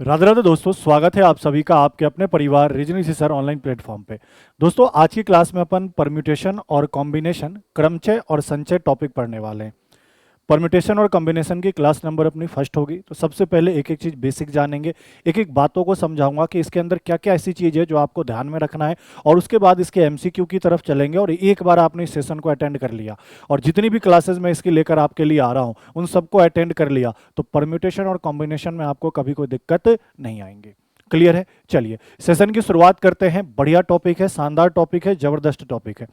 राधे राधे दोस्तों, स्वागत है आप सभी का आपके अपने परिवार रीजनिंग सर ऑनलाइन प्लेटफॉर्म पे। दोस्तों, आज की क्लास में अपन परम्यूटेशन और कॉम्बिनेशन, क्रमचय और संचय टॉपिक पढ़ने वाले हैं। परम्यूटेशन और कॉम्बिनेशन की क्लास नंबर अपनी फर्स्ट होगी, तो सबसे पहले एक एक चीज़ बेसिक जानेंगे, एक एक बातों को समझाऊंगा कि इसके अंदर क्या क्या ऐसी चीज़ है जो आपको ध्यान में रखना है, और उसके बाद इसके एमसीक्यू की तरफ चलेंगे। और एक बार आपने इस सेशन को अटेंड कर लिया और जितनी भी क्लासेस मैं इसकी लेकर आपके लिए आ रहा हूँ उन सबको अटेंड कर लिया, तो परम्यूटेशन और कॉम्बिनेशन में आपको कभी कोई दिक्कत नहीं आएंगी। क्लियर है? चलिए सेशन की शुरुआत करते हैं। बढ़िया टॉपिक है, शानदार टॉपिक है, जबरदस्त टॉपिक है।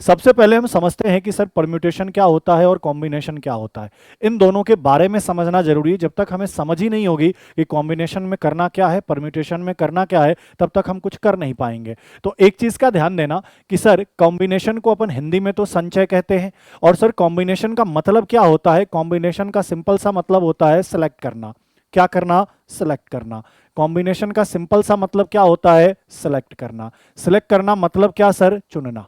सबसे पहले हम समझते हैं कि सर परम्यूटेशन क्या होता है और कॉम्बिनेशन क्या होता है। इन दोनों के बारे में समझना जरूरी है। जब तक हमें समझ ही नहीं होगी कि कॉम्बिनेशन में करना क्या है, परम्यूटेशन में करना क्या है, तब तक हम कुछ कर नहीं पाएंगे। तो एक चीज का ध्यान देना कि सर कॉम्बिनेशन को अपन हिंदी में तो संचय कहते हैं, और सर कॉम्बिनेशन का मतलब क्या होता है? कॉम्बिनेशन का सिंपल सा मतलब होता है सेलेक्ट करना। क्या करना? सेलेक्ट करना। कॉम्बिनेशन का सिंपल सा मतलब क्या होता है? सेलेक्ट करना। सेलेक्ट करना मतलब क्या सर? चुनना।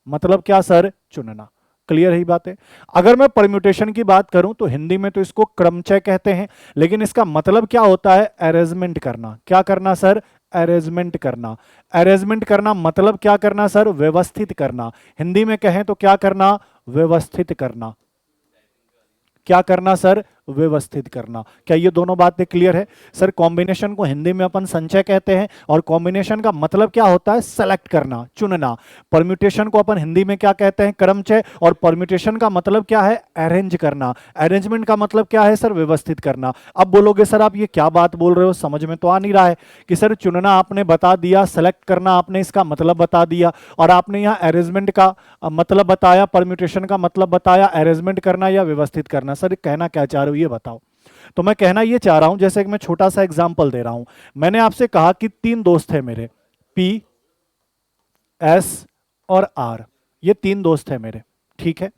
मतलब क्या सर? चुनना। क्लियर ही बात है। अगर मैं परम्यूटेशन की बात करूं तो हिंदी में तो इसको क्रमचय कहते हैं, लेकिन इसका मतलब क्या होता है? अरेंजमेंट करना। क्या करना सर? अरेंजमेंट करना। अरेंजमेंट करना मतलब क्या करना सर? व्यवस्थित करना। हिंदी में कहें तो क्या करना? व्यवस्थित करना। क्या करना सर? व्यवस्थित करना। क्या ये दोनों बातें क्लियर है? सर कॉम्बिनेशन को हिंदी में अपन संचय कहते हैं, और कॉम्बिनेशन का मतलब क्या होता है? सेलेक्ट करना, चुनना। परम्यूटेशन को अपन हिंदी में क्या कहते हैं? क्रमचय। और परम्यूटेशन का मतलब क्या है? अरेंज करना। अरेंजमेंट का मतलब क्या है सर? व्यवस्थित करना। अब बोलोगे सर आप ये क्या बात बोल रहे हो, समझ में तो आ नहीं रहा है। कि सर चुनना आपने बता दिया, सेलेक्ट करना आपने इसका मतलब बता दिया, और आपने यहाँ अरेंजमेंट का मतलब बताया, परम्यूटेशन का मतलब बताया, अरेंजमेंट करना या व्यवस्थित करना। सर कहना क्या चाह रहे हो ये बताओ। तो मैं कहना ये चाह रहा हूं, जैसे कि मैं छोटा सा एग्जांपल दे रहा हूं। मैंने आपसे कहा कि तीन दोस्त है मेरे, पी, एस और आर। ये तीन दोस्त है मेरे, ठीक है।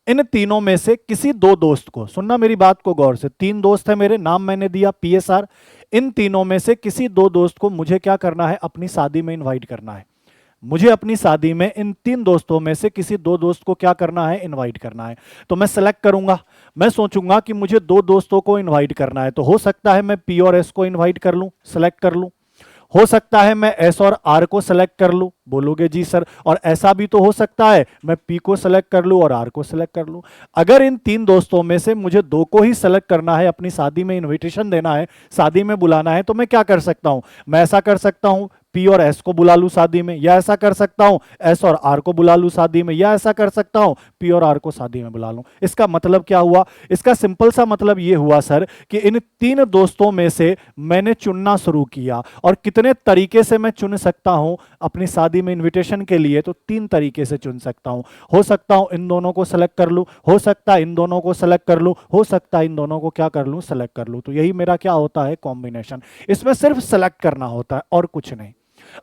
इन तीनों में से किसी दो दोस्त को, सुनना मेरी बात को गौर से, तीन दोस्त है मेरे, नाम मैंने दिया पी एस आर। इन तीनों में से किसी दो दोस्त को मुझे क्या करना है? अपनी शादी में इनवाइट करना है। मुझे अपनी शादी में इन तीन दोस्तों में से किसी दो दोस्त को क्या करना है? इनवाइट करना है। तो मैं सेलेक्ट करूंगा। मैं सोचूंगा कि मुझे दो दोस्तों को इनवाइट करना है, तो हो सकता है मैं पी और एस को इनवाइट कर लूं, सेलेक्ट कर लूं। हो सकता है मैं एस और आर को सेलेक्ट कर लूं। बोलोगे जी सर, और ऐसा भी तो हो सकता है मैं पी को सेलेक्ट कर लूं और आर को सेलेक्ट कर लूं। अगर इन तीन दोस्तों में से मुझे दो को ही सेलेक्ट करना है, अपनी शादी में इनविटेशन देना है, शादी में बुलाना है, तो मैं क्या कर सकता हूं? मैं ऐसा कर सकता हूं पी और एस को बुला लूं शादी में, या ऐसा कर सकता हूं एस और आर को बुला लूं शादी में, या ऐसा कर सकता हूं पी और आर को शादी में बुला लूं। इसका मतलब क्या हुआ? इसका सिंपल सा मतलब ये हुआ सर कि इन तीन दोस्तों में से मैंने चुनना शुरू किया। और कितने तरीके से मैं चुन सकता हूं अपनी शादी में इनविटेशन के लिए? तो तीन तरीके से चुन सकता हूं। हो सकता हूं इन दोनों को सेलेक्ट कर लूं, हो सकता है इन दोनों को सेलेक्ट कर लूं, हो सकता है इन दोनों को क्या कर लूं? सेलेक्ट कर लूं। तो यही मेरा क्या होता है? कॉम्बिनेशन। इसमें सिर्फ सेलेक्ट करना होता है और कुछ नहीं।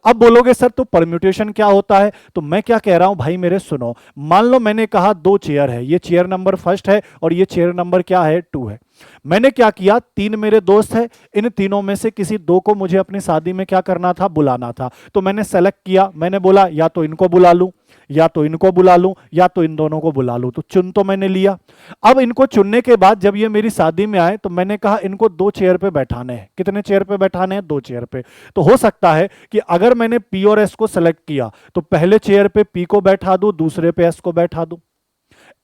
अब बोलोगे सर तो परम्यूटेशन क्या होता है? तो मैं क्या कह रहा हूं भाई मेरे, सुनो। मान लो मैंने कहा दो चेयर है, ये चेयर नंबर फर्स्ट है और ये चेयर नंबर क्या है? टू है। मैंने क्या किया? तीन मेरे दोस्त है, इन तीनों में से किसी दो को मुझे अपनी शादी में क्या करना था? बुलाना था। तो मैंने सेलेक्ट किया, मैंने बोला या तो इनको बुला लूं, या तो इनको बुला लूं, या तो इन दोनों को बुला लूं। तो चुन तो मैंने लिया। अब इनको चुनने के बाद जब ये मेरी शादी में आए तो मैंने कहा इनको दो चेयर पे बैठाने हैं। कितने चेयर पे बैठाने हैं? दो चेयर पे। तो हो सकता है कि अगर मैंने पी और एस को सेलेक्ट किया तो पहले चेयर पे पी को बैठा दूं, दूसरे पे एस को बैठा दूं।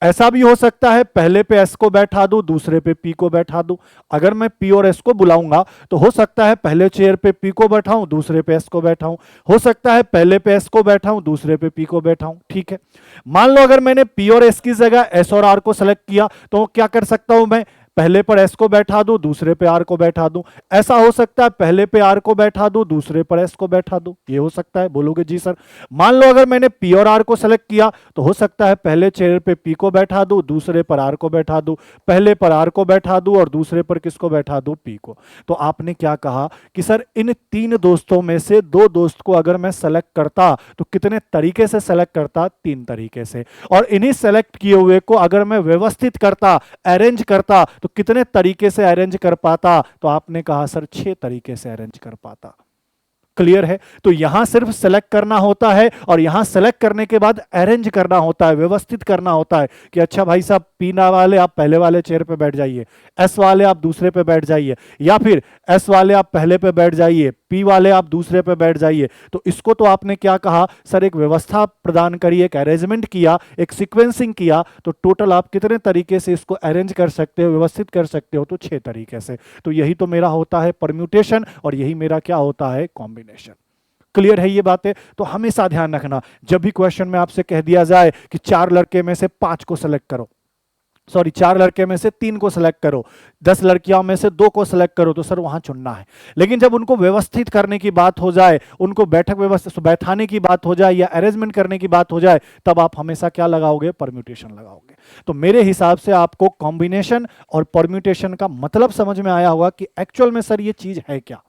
ऐसा भी हो सकता है पहले पे एस को बैठा दूं, दूसरे पे पी को बैठा दूं। अगर मैं पी और एस को बुलाऊंगा तो हो सकता है पहले चेयर पे पी को बैठाऊं, दूसरे पे एस को बैठाऊं। हो सकता है पहले पे एस को बैठाऊं, दूसरे पे पी को बैठाऊं। ठीक है। मान लो अगर मैंने पी और एस की जगह एस और आर को सेलेक्ट किया तो क्या कर सकता हूं मैं? पहले पर एस को बैठा दूं, दूसरे पे आर को बैठा दूं। ऐसा हो सकता है पहले पे आर को बैठा दूं, दूसरे पर एस को बैठा दूं। ये हो सकता है। बोलोगे जी सर। मान लो अगर मैंने पी और आर को सेलेक्ट किया तो हो सकता है पहले चेयर पे पी को बैठा दूं, दूसरे पर आर को बैठा दूं, पहले पर आर को बैठा दूं और दूसरे पर किसको बैठा दूं? पी को। तो आपने क्या कहा कि सर इन तीन दोस्तों में से दो दोस्त को अगर मैं सेलेक्ट करता तो कितने तरीके से सेलेक्ट करता? तीन तरीके से। और इन्हीं सेलेक्ट किए हुए को अगर मैं व्यवस्थित करता, अरेंज करता, तो कितने तरीके से अरेंज कर पाता? तो आपने कहा सर छह तरीके से अरेंज कर पाता। क्लियर है? तो यहां सिर्फ सेलेक्ट करना होता है और यहां सेलेक्ट करने के बाद अरेंज करना होता है, व्यवस्थित करना होता है कि अच्छा भाई साहब पी ना वाले आप पहले वाले चेयर पे बैठ जाइए, एस वाले आप दूसरे पे बैठ जाइए, या फिर एस वाले आप पहले पे बैठ जाइए, पी वाले आप दूसरे पे बैठ जाइए। तो इसको तो आपने क्या कहा सर, एक व्यवस्था प्रदान करी, एक अरेंजमेंट किया, एक सीक्वेंसिंग किया। तो टोटल आप कितने तरीके से इसको अरेंज कर सकते हो, व्यवस्थित कर सकते हो? तो 6 तरीके से। तो यही तो मेरा होता है परम्यूटेशन और यही मेरा क्या होता है? कॉम्बिनेशन। क्लियर है ये बातें? तो हमेशा ध्यान रखना, जब भी क्वेश्चन में आपसे कह दिया जाए कि 4 लड़के में से 5 को सेलेक्ट करो, सॉरी 4 लड़के में से 3 को सेलेक्ट करो, 10 लड़कियों में से 2 को सेलेक्ट करो, तो सर वहां चुनना है। लेकिन जब उनको व्यवस्थित करने की बात हो जाए, उनको बैठक व्यवस्था बैठाने की बात हो जाए या अरेंजमेंट करने की बात हो जाए, तब आप हमेशा क्या लगाओगे? परम्यूटेशन लगाओगे। तो मेरे हिसाब से आपको कॉम्बिनेशन और परम्यूटेशन का मतलब समझ में आया होगा कि एक्चुअल में सर ये चीज है क्या।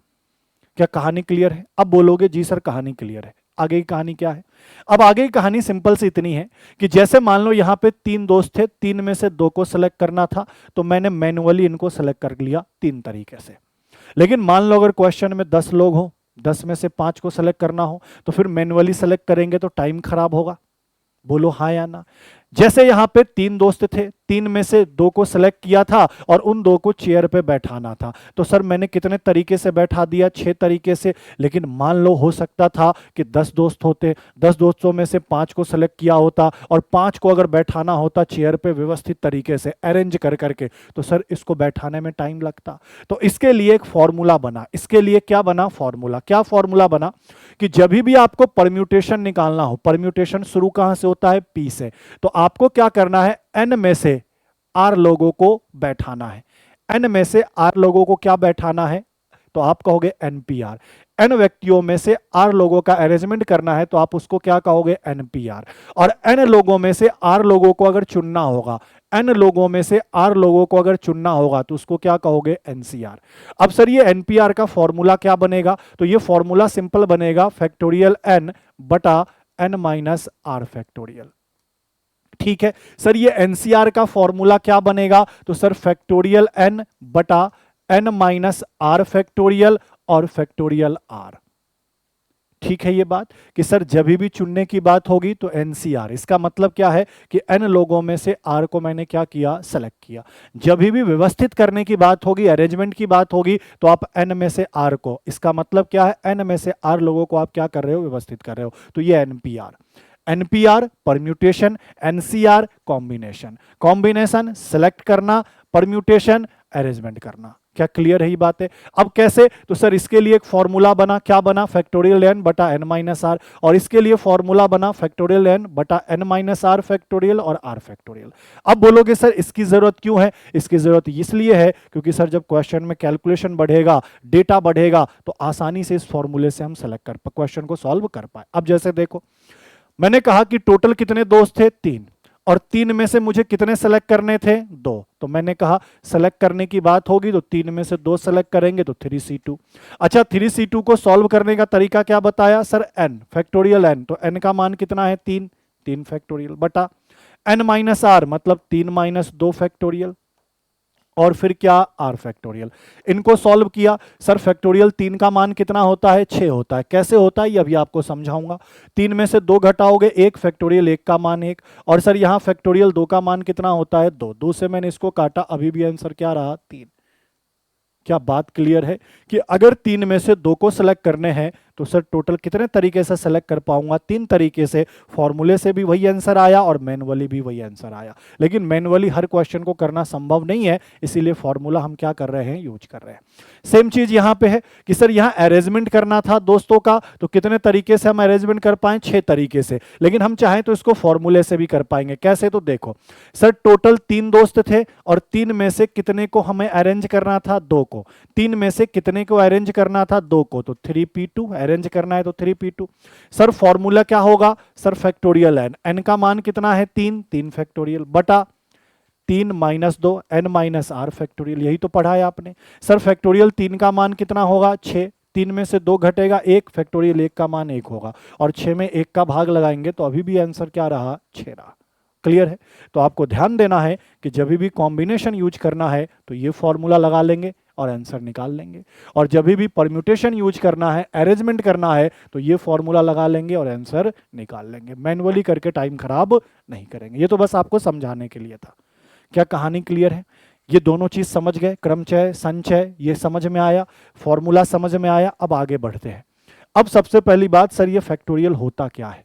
क्या कहानी क्लियर है? अब बोलोगे जी सर कहानी क्लियर है, आगे की कहानी क्या है? अब आगे की कहानी सिंपल सी इतनी है कि जैसे मान लो यहां पे 3 दोस्त थे, 3 में से 2 को सेलेक्ट करना था, तो मैंने मैनुअली इनको सेलेक्ट कर लिया 3 तरीके से। लेकिन मान लो अगर क्वेश्चन में 10 लोग हो, 10 में से 5 को सेलेक्ट करना हो, तो फिर मैनुअली सेलेक्ट करेंगे तो टाइम खराब होगा। बोलो हाँ या ना? जैसे यहां पे 3 दोस्त थे, 3 में से 2 को सेलेक्ट किया था और उन 2 को चेयर पे बैठाना था, तो सर मैंने कितने तरीके से बैठा दिया? 6 तरीके से। लेकिन मान लो हो सकता था कि 10 दोस्त होते, 10 दोस्तों में से 5 को सेलेक्ट किया होता और 5 को अगर बैठाना होता चेयर पे व्यवस्थित तरीके से अरेंज कर करके, तो सर इसको बैठाने में टाइम लगता। तो इसके लिए एक फॉर्मूला बना। इसके लिए क्या बना? फॉर्मूला। क्या फॉर्मूला बना? कि जब भी आपको परम्यूटेशन निकालना हो, परम्यूटेशन शुरू कहां से होता है? पी से। तो आपको क्या करना है? एन में से आर लोगों को बैठाना है। एन में से आर लोगों को क्या बैठाना है? तो आप कहोगे एनपीआर। एन व्यक्तियों में से आर लोगों का अरेंजमेंट करना है, तो आप उसको क्या कहोगे? एनपीआर। और एन लोगों में से आर लोगों को अगर चुनना होगा, एन लोगों में से आर लोगों को अगर चुनना होगा, तो उसको क्या कहोगे? एनसीआर। अब सर ये एनपीआर का फॉर्मूला क्या बनेगा? तो ये फॉर्मूला सिंपल बनेगा, फैक्टोरियल एन बटा एन माइनस आर फैक्टोरियल। ठीक है सर, ये एनसीआर का फॉर्मूला क्या बनेगा? तो सर फैक्टोरियल एन बटा एन माइनस आर फैक्टोरियल और फैक्टोरियल आर। ठीक है ये बात कि सर जब भी चुनने की बात होगी तो एनसीआर, इसका मतलब क्या है कि एन लोगों में से आर को मैंने क्या किया? सेलेक्ट किया। जब भी व्यवस्थित करने की बात होगी, अरेंजमेंट की बात होगी, तो आप एन में से आर को, इसका मतलब क्या है? एन में से आर लोगों को आप क्या कर रहे हो? व्यवस्थित कर रहे हो। तो ये NPR. NPR permutation, NCR combination. Combination select करना, परम्यूटेशन अरेंजमेंट करना। क्या क्लियर है ये बात है? अब कैसे? तो सर इसके लिए एक फॉर्मूला बना, क्या बना? फैक्टोरियल एन बटा एन माइनस आर। और इसके लिए फॉर्मूला बना फैक्टोरियल एन बटा एन माइनस आर फैक्टोरियल और आर फैक्टोरियल। अब बोलोगे सर इसकी जरूरत क्यों है? इसकी जरूरत इसलिए है क्योंकि सर जब क्वेश्चन में कैलकुलेशन बढ़ेगा, डेटा बढ़ेगा, तो आसानी से इस फॉर्मूले से हम सेलेक्ट कर क्वेश्चन को सॉल्व कर पाए। अब जैसे देखो, मैंने कहा कि टोटल कितने दोस्त थे? 3। और 3 में से मुझे कितने सेलेक्ट करने थे? 2। तो मैंने कहा सेलेक्ट करने की बात होगी तो 3 में से 2 सेलेक्ट करेंगे तो 3c2। अच्छा 3c2 को सॉल्व करने का तरीका क्या बताया? सर n फैक्टोरियल n, तो n का मान कितना है? 3। 3 फैक्टोरियल बटा n माइनस आर, मतलब 3 माइनस 2 फैक्टोरियल, और फिर क्या? R factorial. इनको सॉल्व किया। सर फैक्टोरियल 3 का मान कितना होता है? 6 होता है। कैसे होता है ये अभी आपको समझाऊंगा। 3 में से 2 घटाओगे 1, फैक्टोरियल 1 का मान 1, और सर यहां फैक्टोरियल 2 का मान कितना होता है? 2। 2 से मैंने इसको काटा, अभी भी आंसर क्या रहा? 3। क्या बात क्लियर है कि अगर 3 में से 2 को सेलेक्ट करने हैं तो सर टोटल कितने तरीके से सेलेक्ट कर पाऊंगा? 3 तरीके से। फॉर्मूले से भी वही आंसर आया और मैनुअली भी वही आंसर आया। लेकिन मैनुअली हर क्वेश्चन को करना संभव नहीं है, इसीलिए फॉर्मूला हम क्या कर रहे हैं? यूज कर रहे हैं। सेम चीज यहां पे है कि सर यहां अरेंजमेंट करना था दोस्तों का, तो कितने तरीके से हम अरेंजमेंट कर पाए? 6 तरीके से। लेकिन हम चाहें तो इसको फॉर्मूले से भी कर पाएंगे। कैसे? तो देखो सर टोटल 3 दोस्त थे और 3 में से कितने को हमें अरेंज करना था? 2 को। 3 में से कितने को अरेंज करना था? 2 को। तो 3p2 अरेंज करना है तो 3p2। सर फॉर्मूला क्या होगा? सर फैक्टोरियल एन, एन का मान कितना है? 3। 3 फैक्टोरियल बटा 3 minus 2 N minus R factorial. यही तो पढ़ा है आपने। सर फैक्टोरियल 3 का मान कितना होगा? 6। 3 में से 2 घटेगा 1, फैक्टोरियल 1 का मान 1 होगा, और 6 में 1 का भाग लगाएंगे तो अभी भी आंसर क्या रहा? 6 रहा। क्लियर है? तो आपको ध्यान देना है कि जब भी कॉम्बिनेशन यूज करना है तो ये फॉर्मूला लगा लेंगे, और आंसर निकाल लेंगे। और जब भी परम्यूटेशन यूज करना है, अरेंजमेंट करना है, तो ये फॉर्मूला लगा लेंगे और आंसर निकाल लेंगे। मैनुअली करके टाइम खराब नहीं करेंगे। ये तो बस आपको समझाने के लिए था। क्या कहानी क्लियर है? ये दोनों चीज समझ गए, क्रमचय संचय, ये समझ में आया, फॉर्मूला समझ में आया। अब आगे बढ़ते हैं। अब सबसे पहली बात, सर ये फैक्टोरियल होता क्या है।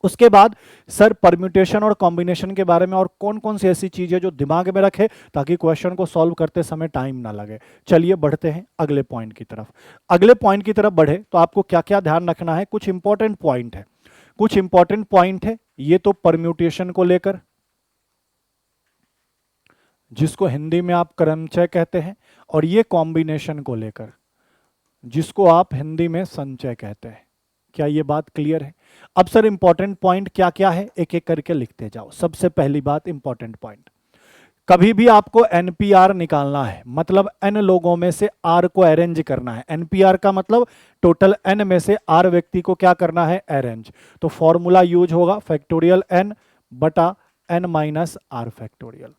उसके बाद सर परम्यूटेशन और कॉम्बिनेशन के बारे में और कौन कौन सी ऐसी चीजें जो दिमाग में रखे ताकि क्वेश्चन को सॉल्व करते समय टाइम ना लगे। चलिए बढ़ते हैं अगले पॉइंट की तरफ। अगले पॉइंट की तरफ बढ़े तो आपको क्या क्या ध्यान रखना है, कुछ इंपॉर्टेंट पॉइंट है। कुछ इंपॉर्टेंट पॉइंट है ये तो परम्यूटेशन को लेकर, जिसको हिंदी में आप क्रमचय कहते हैं, और ये कॉम्बिनेशन को लेकर, जिसको आप हिंदी में संचय कहते हैं। क्या ये बात क्लियर है? अब सर इंपॉर्टेंट पॉइंट क्या क्या है, एक एक करके लिखते जाओ। सबसे पहली बात इंपॉर्टेंट पॉइंट, कभी भी आपको एनपीआर निकालना है, मतलब एन लोगों में से आर को अरेंज करना है। एनपीआर का मतलब टोटल एन में से आर व्यक्ति को क्या करना है, अरेंज। तो फॉर्मूला यूज होगा फैक्टोरियल एन बटा एन माइनस आर फैक्टोरियल।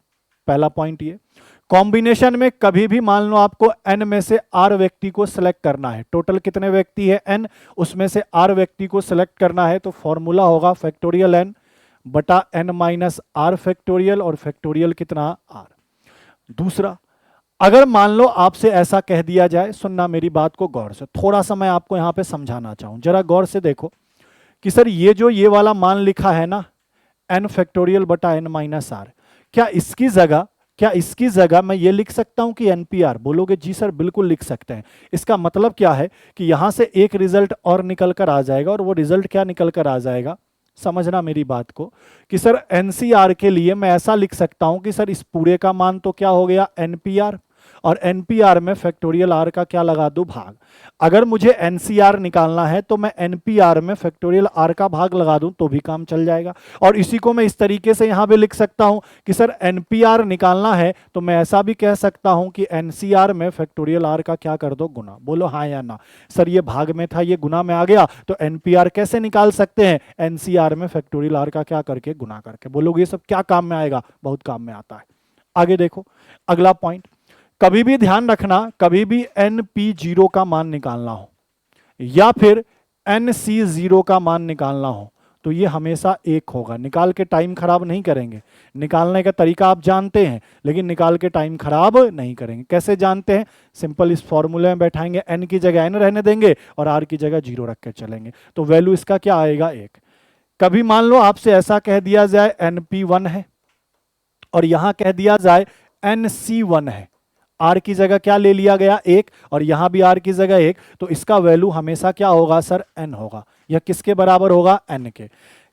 पहला पॉइंट ये। कॉम्बिनेशन में कभी भी मान लो आपको एन में से आर व्यक्ति को सिलेक्ट करना है। टोटल कितने व्यक्ति है एन, उसमें से आर व्यक्ति को सिलेक्ट करना है, तो फॉर्मूला होगा फैक्टोरियल एन बटा एन माइनस आर फैक्टोरियल, और फैक्टोरियल कितना, आर। दूसरा, अगर मान लो आपसे ऐसा कह दिया जाए, सुनना मेरी बात को गौर से, थोड़ा सा मैं आपको यहां पे समझाना चाहूं, जरा गौर से देखो कि सर ये वाला मान लिखा है ना, एन फैक्टोरियल बटा एन माइनस आर, क्या इसकी जगह मैं ये लिख सकता हूं कि एनपीआर? बोलोगे जी सर बिल्कुल लिख सकते हैं। इसका मतलब क्या है कि यहां से एक रिजल्ट और निकल कर आ जाएगा, और वो रिजल्ट क्या निकल कर आ जाएगा, समझना मेरी बात को, कि सर एनसीआर के लिए मैं ऐसा लिख सकता हूं कि सर इस पूरे का मान तो क्या हो गया, एनपीआर, और एनपीआर में फैक्टोरियल आर का क्या लगा दूं, भाग। अगर मुझे एनसीआर निकालना है तो मैं एनपीआर में फैक्टोरियल आर का भाग लगा दूं तो भी काम चल जाएगा। और इसी को मैं इस तरीके से यहां पे लिख सकता हूं कि सर एनपीआर निकालना है तो मैं ऐसा भी कह सकता हूं कि एनसीआर में फैक्टोरियल आर का क्या कर दो, गुना। बोलो हाँ या ना। सर ये भाग में था, ये गुना में आ गया, तो एनपीआर कैसे निकाल सकते हैं, एनसीआर में फैक्टोरियल आर का क्या करके, गुना करके। बोलोगे ये सब क्या काम में आएगा, बहुत काम में आता है। आगे देखो अगला पॉइंट, कभी भी ध्यान रखना, कभी भी NP0 का मान निकालना हो या फिर NC0 का मान निकालना हो तो ये हमेशा एक होगा। निकाल के टाइम खराब नहीं करेंगे, निकालने का तरीका आप जानते हैं, लेकिन निकाल के टाइम खराब नहीं करेंगे। कैसे जानते हैं, सिंपल इस फॉर्मूले में बैठाएंगे, n की जगह n रहने देंगे और r की जगह 0 रख के चलेंगे, तो वैल्यू इसका क्या आएगा, 1। कभी मान लो आपसे ऐसा कह दिया जाए NP1 है और यहां कह दिया जाए NC1 है, आर की जगह क्या ले लिया गया, 1, और यहां भी आर की जगह 1, तो इसका वैल्यू हमेशा क्या होगा सर, n होगा। यह किसके बराबर होगा, n के।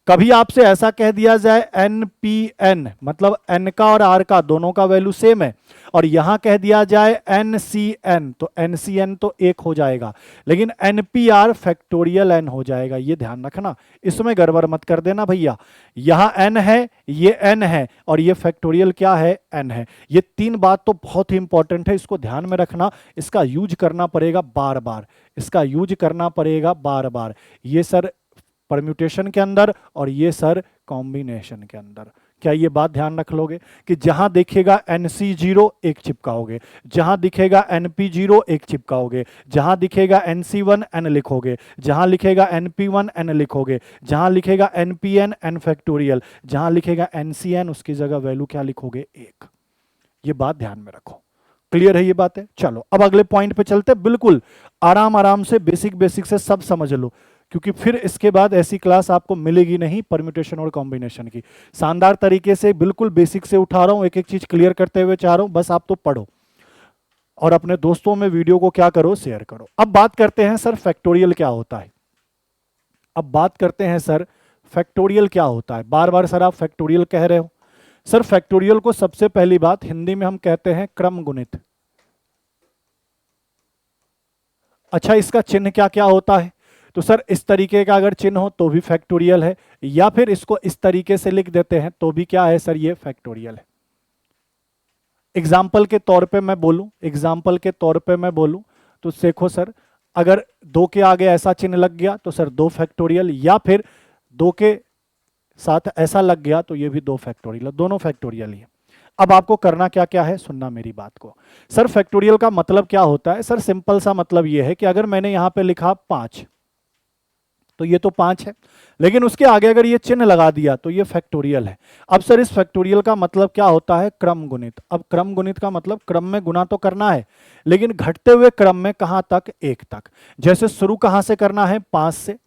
कभी आपसे ऐसा कह दिया जाए NPN, मतलब n का और r का दोनों का वैल्यू सेम है, और यहां कह दिया जाए NCN, तो NCN तो 1 हो जाएगा, लेकिन NPR फैक्टोरियल n हो जाएगा। ये ध्यान रखना, इसमें गड़बड़ मत कर देना भैया। यहां n है, ये n है, और ये फैक्टोरियल क्या है, n है। ये 3 बात तो बहुत ही इंपॉर्टेंट है, इसको ध्यान में रखना, इसका यूज करना पड़ेगा बार बार, इसका यूज करना पड़ेगा बार बार। ये सर परम्यूटेशन के अंदर और ये सर कॉम्बिनेशन के अंदर। क्या ये बात ध्यान रख लोगे कि जहां दिखेगा NC0 एक चिपकाओगे, जहां दिखेगा NP0 एक चिपकाओगे, जहां दिखेगा NC1 n लिखोगे, जहां लिखेगा NP1 n लिखोगे, जहां लिखेगा NPN n फैक्टोरियल, जहां लिखेगा NCN उसकी जगह वैल्यू क्या लिखोगे, 1। ये बात ध्यान में रखो। क्लियर है ये बात है? चलो अब अगले पॉइंट पे चलते, बिल्कुल आराम आराम से बेसिक से सब समझ लो, क्योंकि फिर इसके बाद ऐसी क्लास आपको मिलेगी नहीं परम्यूटेशन और कॉम्बिनेशन की। शानदार तरीके से बिल्कुल बेसिक से उठा रहा हूं, एक एक चीज क्लियर करते हुए चाह रहा हूं, बस आप तो पढ़ो और अपने दोस्तों में वीडियो को क्या करो, शेयर करो। अब बात करते हैं सर फैक्टोरियल क्या होता है। अब बात करते हैं सर फैक्टोरियल क्या होता है। बार बार सर आप फैक्टोरियल कह रहे हो। सर फैक्टोरियल को सबसे पहली बात हिंदी में हम कहते हैं क्रम गुणित। अच्छा, इसका चिन्ह क्या क्या होता है, तो सर इस तरीके का अगर चिन्ह हो तो भी फैक्टोरियल है, या फिर इसको इस तरीके से लिख देते हैं तो भी क्या है सर, ये फैक्टोरियल है। एग्जाम्पल के तौर पे मैं बोलूं, तो देखो सर, अगर 2 के आगे ऐसा चिन्ह लग गया तो सर 2 फैक्टोरियल, या फिर 2 के साथ ऐसा लग गया तो ये भी 2 फैक्टोरियल, दोनों फैक्टोरियल ही है। अब आपको करना क्या क्या है, सुनना मेरी बात को। सर फैक्टोरियल का मतलब क्या होता है? सर सिंपल सा मतलब ये है कि अगर मैंने यहां पे लिखा 5, तो ये तो 5 है, लेकिन उसके आगे अगर ये चिन्ह लगा दिया तो ये फैक्टोरियल है। अब सर इस फैक्टोरियल का मतलब क्या होता है? क्रम गुणित। अब क्रम गुणित का मतलब क्रम में गुना तो करना है, लेकिन घटते हुए क्रम में कहां तक? 1 तक। जैसे शुरू कहां से करना है? 5 से।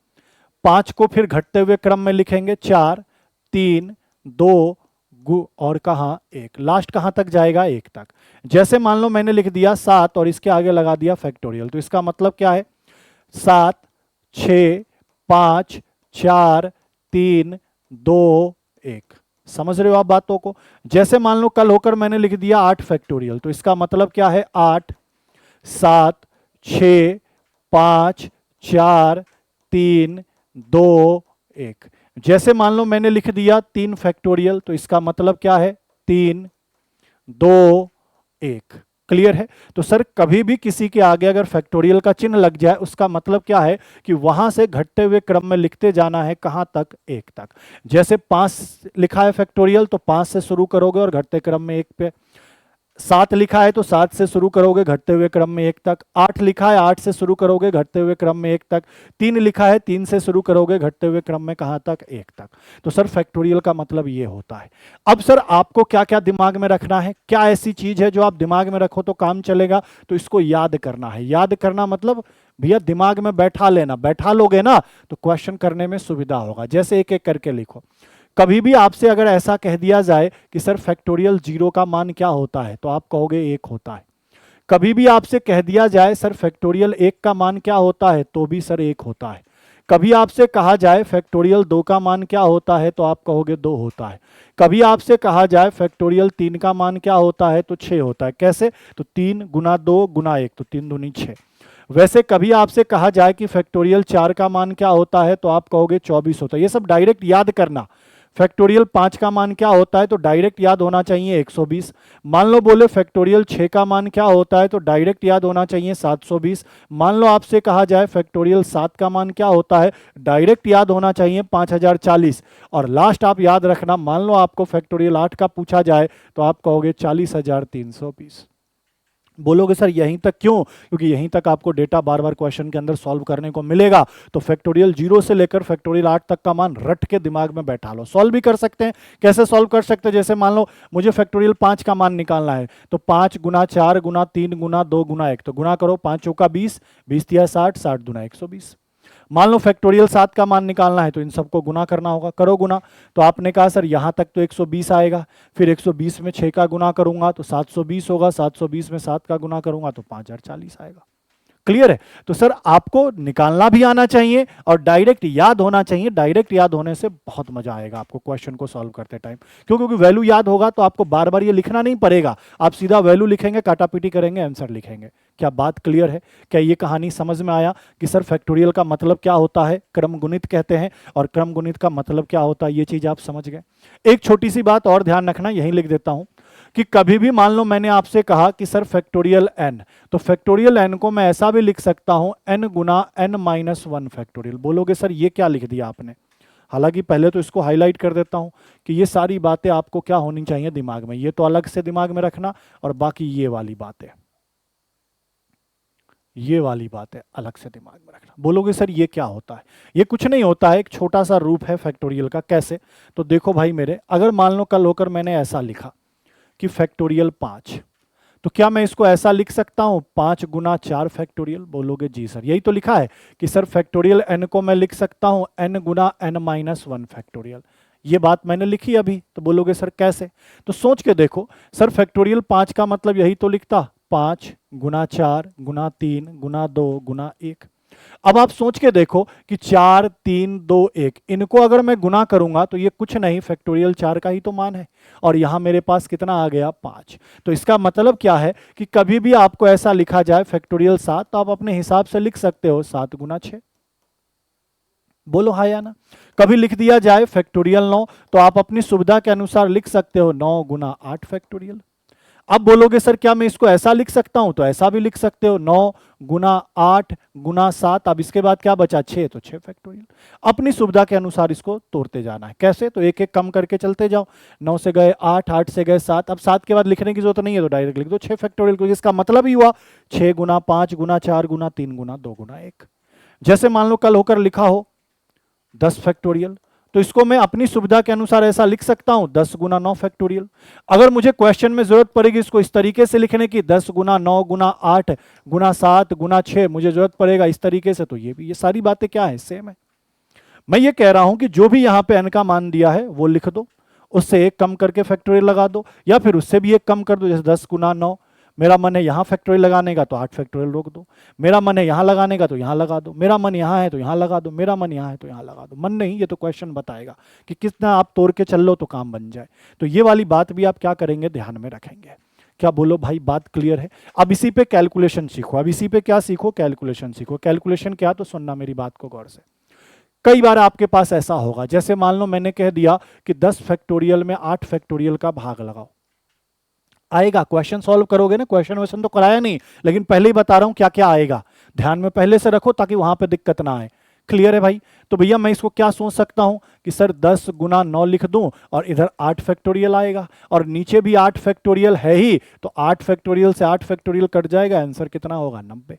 5 को फिर घटते हुए क्रम में लिखेंगे 4, 3, 2 और कहां? 1। लास्ट कहां तक जाएगा? 1 तक। जैसे मान लो मैंने लिख दिया 7 और इसके आगे लगा दिया फैक्टोरियल, तो इसका मतलब क्या है? 7, 6, 5, 4, 3, 2, 1। समझ रहे हो आप बातों को? जैसे मान लो कल होकर मैंने लिख दिया 8 फैक्टोरियल, तो इसका मतलब क्या है? 8, 7, 6, 5, 4, 3, 2, 1। जैसे मान लो मैंने लिख दिया 3 फैक्टोरियल, तो इसका मतलब क्या है? 3, 2, 1। क्लियर है? तो सर कभी भी किसी के आगे अगर फैक्टोरियल का चिन्ह लग जाए, उसका मतलब क्या है कि वहां से घटते हुए क्रम में लिखते जाना है। कहां तक? 1 तक। जैसे 5 लिखा है फैक्टोरियल, तो 5 से शुरू करोगे और घटते क्रम में 1 पे। 7 लिखा है तो 7 से शुरू करोगे घटते हुए क्रम में 1 तक। 8 लिखा है, 8 से शुरू करोगे घटते हुए क्रम में 1 तक। 3 लिखा है, 3 से शुरू करोगे घटते हुए क्रम में कहां तक? 1 तक। तो सर फैक्टोरियल का मतलब ये होता है। अब सर आपको क्या क्या दिमाग में रखना है? क्या ऐसी चीज है जो आप दिमाग में रखो तो काम चलेगा? तो इसको याद करना है। याद करना मतलब भैया दिमाग में बैठा लेना। बैठा लोगे ना तो क्वेश्चन करने में सुविधा होगा। जैसे एक एक करके लिखो। कभी भी आपसे अगर ऐसा कह दिया जाए कि सर फैक्टोरियल 0 का मान क्या होता है, तो आप कहोगे 1 होता है। कभी भी आपसे कह दिया जाए सर फैक्टोरियल 1 का मान क्या होता है, तो भी सर 1 होता है। कभी आपसे कहा जाए फैक्टोरियल 2 का मान क्या होता है, तो आप कहोगे 2 होता है। कभी आपसे कहा जाए फैक्टोरियल 3 का मान क्या होता है, तो 6 होता है। कैसे? तो 3 गुना 2 गुना 1, तो 3 दूनी 6। वैसे कभी आपसे कहा जाए कि फैक्टोरियल 4 का मान क्या होता है, तो आप कहोगे 24 होता है। ये सब डायरेक्ट याद करना। फैक्टोरियल 5 का मान क्या होता है, तो डायरेक्ट याद होना चाहिए 120। मान लो बोले फैक्टोरियल 6 का मान क्या होता है, तो डायरेक्ट याद होना चाहिए 720। मान लो आपसे कहा जाए फैक्टोरियल 7 का मान क्या होता है, डायरेक्ट याद होना चाहिए 5040। और लास्ट आप याद रखना, मान लो आपको फैक्टोरियल 8 का पूछा जाए तो आप कहोगे 40,320। बोलोगे सर यहीं तक क्यों? क्योंकि यहीं तक आपको डेटा बार बार क्वेश्चन के अंदर सॉल्व करने को मिलेगा। तो फैक्टोरियल 0 से लेकर फैक्टोरियल 8 तक का मान रट के दिमाग में बैठा लो। सॉल्व भी कर सकते हैं। कैसे सॉल्व कर सकते हैं? जैसे मान लो मुझे फैक्टोरियल 5 का मान निकालना है, तो 5 गुना 4 गुना 3 गुना 2 गुना 1, तो गुना करो 5 चौका 20, 20 तिया 60, 60 दुना 120। मान लो फैक्टोरियल 7 का मान निकालना है, तो इन सबको गुना करना होगा। करो गुना। तो आपने कहा सर यहां तक तो 120 आएगा, फिर 120 में 6 का गुना करूंगा तो 720 होगा, 720 में 7 का गुना करूंगा तो 5040 आएगा। क्लियर है? तो सर आपको निकालना भी आना चाहिए और डायरेक्ट याद होना चाहिए। डायरेक्ट याद होने से बहुत मजा आएगा आपको क्वेश्चन को सॉल्व करते टाइम। क्यों? क्योंकि वैल्यू याद होगा तो आपको बार बार ये लिखना नहीं पड़ेगा। आप सीधा वैल्यू लिखेंगे, काटापीटी करेंगे, आंसर लिखेंगे। क्या बात क्लियर है? क्या ये कहानी समझ में आया कि सर फैक्टोरियल का मतलब क्या होता है? क्रम गुणित कहते हैं। और क्रम गुणित का मतलब क्या होता है, ये चीज आप समझ गए। एक छोटी सी बात और ध्यान रखना, यहीं लिख देता हूं कि कभी भी मान लो मैंने आपसे कहा कि सर फैक्टोरियल n, तो फैक्टोरियल n को मैं ऐसा भी लिख सकता हूं n गुना n-1 फैक्टोरियल। बोलोगे सर ये क्या लिख दिया आपने? हालांकि पहले तो इसको हाईलाइट कर देता हूं कि ये सारी बातें आपको क्या होनी चाहिए दिमाग में। ये तो अलग से दिमाग में रखना, और बाकी ये वाली बातें, ये वाली बातें अलग से दिमाग में रखना। बोलोगे सर ये क्या होता है? ये कुछ नहीं होता है, एक छोटा सा रूप है फैक्टोरियल का। कैसे? तो देखो भाई मेरे, अगर मान लो कल होकर मैंने ऐसा लिखा कि फैक्टोरियल 5, तो क्या मैं इसको ऐसा लिख सकता हूं 5 गुना 4 फैक्टोरियल? बोलोगे जी सर यही तो लिखा है कि सर फैक्टोरियल n को मैं लिख सकता हूं n गुना n-1 फैक्टोरियल। ये बात मैंने लिखी अभी। तो बोलोगे सर कैसे? तो सोच के देखो, सर फैक्टोरियल 5 का मतलब यही तो लिखता, 5 गुना 4 गुना 3 गुना 2 गुना 1। अब आप सोच के देखो कि 4 3 2 1, इनको अगर मैं गुना करूंगा तो ये कुछ नहीं, फैक्टोरियल 4 का ही तो मान है। और यहां मेरे पास कितना आ गया? 5। तो इसका मतलब क्या है कि कभी भी आपको ऐसा लिखा जाए फैक्टोरियल 7, तो आप अपने हिसाब से लिख सकते हो 7 गुना 6। बोलो हाँ या ना? कभी लिख दिया जाए फैक्टोरियल 9, तो आप अपनी सुविधा के अनुसार लिख सकते हो 9 गुना 8 फैक्टोरियल। अब बोलोगे सर क्या मैं इसको ऐसा लिख सकता हूं, तो ऐसा भी लिख सकते हो, 9 गुना 8 गुना 7, अब इसके बाद क्या बचा 6, तो 6 फैक्टोरियल। अपनी सुविधा के अनुसार इसको तोड़ते जाना है। कैसे, तो एक एक कम करके चलते जाओ, 9 से गए 8, 8 से गए 7, अब 7 के बाद लिखने की जरूरत नहीं है तो डायरेक्ट लिख दो 6 फैक्टोरियल, क्योंकि इसका मतलब ही हुआ 6 गुना 5 गुना 4 गुना 3 गुना 2 गुना 1। जैसे मान लो कल होकर लिखा हो 10 फैक्टोरियल, तो इसको मैं अपनी सुविधा के अनुसार ऐसा लिख सकता हूं 10 गुना 9 फैक्टोरियल। अगर मुझे क्वेश्चन में जरूरत पड़ेगी इसको इस तरीके से लिखने की 10 गुना 9 गुना 8 गुना 7 गुना 6, मुझे जरूरत पड़ेगा इस तरीके से, तो ये सारी बातें क्या है, सेम है। मैं ये कह रहा हूं कि जो भी यहां पे n का मान दिया है वो लिख दो, उससे एक कम करके फैक्टोरियल लगा दो, या फिर उससे भी एक कम कर दो, जैसे 10 गुना 9, मेरा मन है यहां फैक्टोरियल लगाने का तो 8 फैक्टोरियल रोक दो, मेरा मन है यहां लगाने का तो यहां लगा दो, मेरा मन यहां है तो यहां लगा दो, मेरा मन यहां है तो यहां लगा दो। मन नहीं, ये तो क्वेश्चन बताएगा कि कितना आप तोड़ के चल लो तो काम बन जाए। तो ये वाली बात भी आप क्या करेंगे, ध्यान में रखेंगे। क्या बोलो भाई, बात क्लियर है? अब इसी पे कैलकुलेशन सीखो, अब इसी पे क्या सीखो, कैलकुलेशन सीखो। कैलकुलेशन क्या, तो सुनना मेरी बात को गौर से। कई बार आपके पास ऐसा होगा, जैसे मान लो मैंने कह दिया कि 10 फैक्टोरियल में 8 फैक्टोरियल का भाग लगाओ, आएगा? क्वेश्चन सॉल्व करोगे ना, क्वेश्चन वैसन तो कराया नहीं, लेकिन पहले ही बता रहा हूं क्या क्या आएगा, ध्यान में पहले से रखो ताकि वहां पे दिक्कत ना आए। क्लियर है भाई? तो भैया मैं इसको क्या सोच सकता हूं कि सर 10 गुना 9 लिख दूं और इधर 8 फैक्टोरियल आएगा, और नीचे भी 8 फैक्टोरियल है ही, तो 8 फैक्टोरियल से 8 फैक्टोरियल कट जाएगा, आंसर कितना होगा, 90।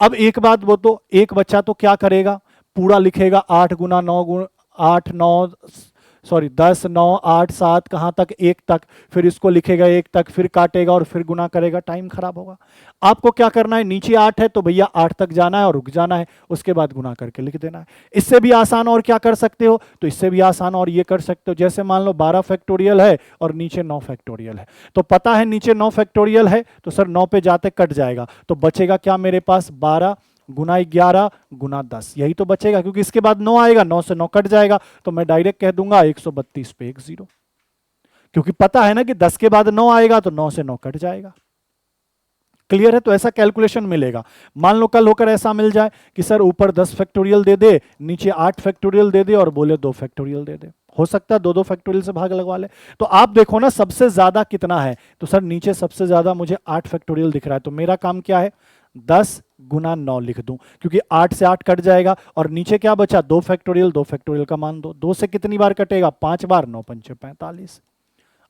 अब एक बात, वो तो एक बच्चा तो क्या करेगा, पूरा लिखेगा 8 गुना 9 गुना 8 9 सॉरी 10 9 8 7 कहाँ तक, 1 तक, फिर इसको लिखेगा 1 तक, फिर काटेगा और फिर गुना करेगा, टाइम खराब होगा। आपको क्या करना है, नीचे 8 है तो भैया 8 तक जाना है और रुक जाना है, उसके बाद गुना करके लिख देना है। इससे भी आसान और क्या कर सकते हो, तो इससे भी आसान और ये कर सकते हो, जैसे मान लो 12 फैक्टोरियल है और नीचे 9 फैक्टोरियल है, तो पता है नीचे 9 फैक्टोरियल है तो सर 9 पे जाते कट जाएगा, तो बचेगा क्या मेरे पास, 12 गुना 11 गुना 10, यही तो बचेगा, क्योंकि इसके बाद 9 आएगा, 9 से 9 कट जाएगा, तो मैं डायरेक्ट कह दूंगा 132 पे 1 0, क्योंकि पता है ना कि 10 के बाद 9 आएगा तो 9 से 9 कट जाएगा। क्लियर है? तो ऐसा कैलकुलेशन मिलेगा। मान लो कल होकर ऐसा मिल जाए कि सर ऊपर 10 फैक्टोरियल दे दे, नीचे 8 फैक्टोरियल दे दे और बोले 2 फैक्टोरियल दे दे, हो सकता है 2 2 फैक्टोरियल से भाग लगवा ले। तो आप देखो ना सबसे ज्यादा कितना है, तो सर नीचे सबसे ज्यादा मुझे 8 फैक्टोरियल दिख रहा है, तो मेरा काम क्या है, 10 गुना 9 लिख दूं, क्योंकि 8 से 8 कट जाएगा, और नीचे क्या बचा, 2 फैक्टोरियल, 2 फैक्टोरियल का मान दो, 2 से कितनी बार कटेगा, 5 बार, 9 पंचे 45।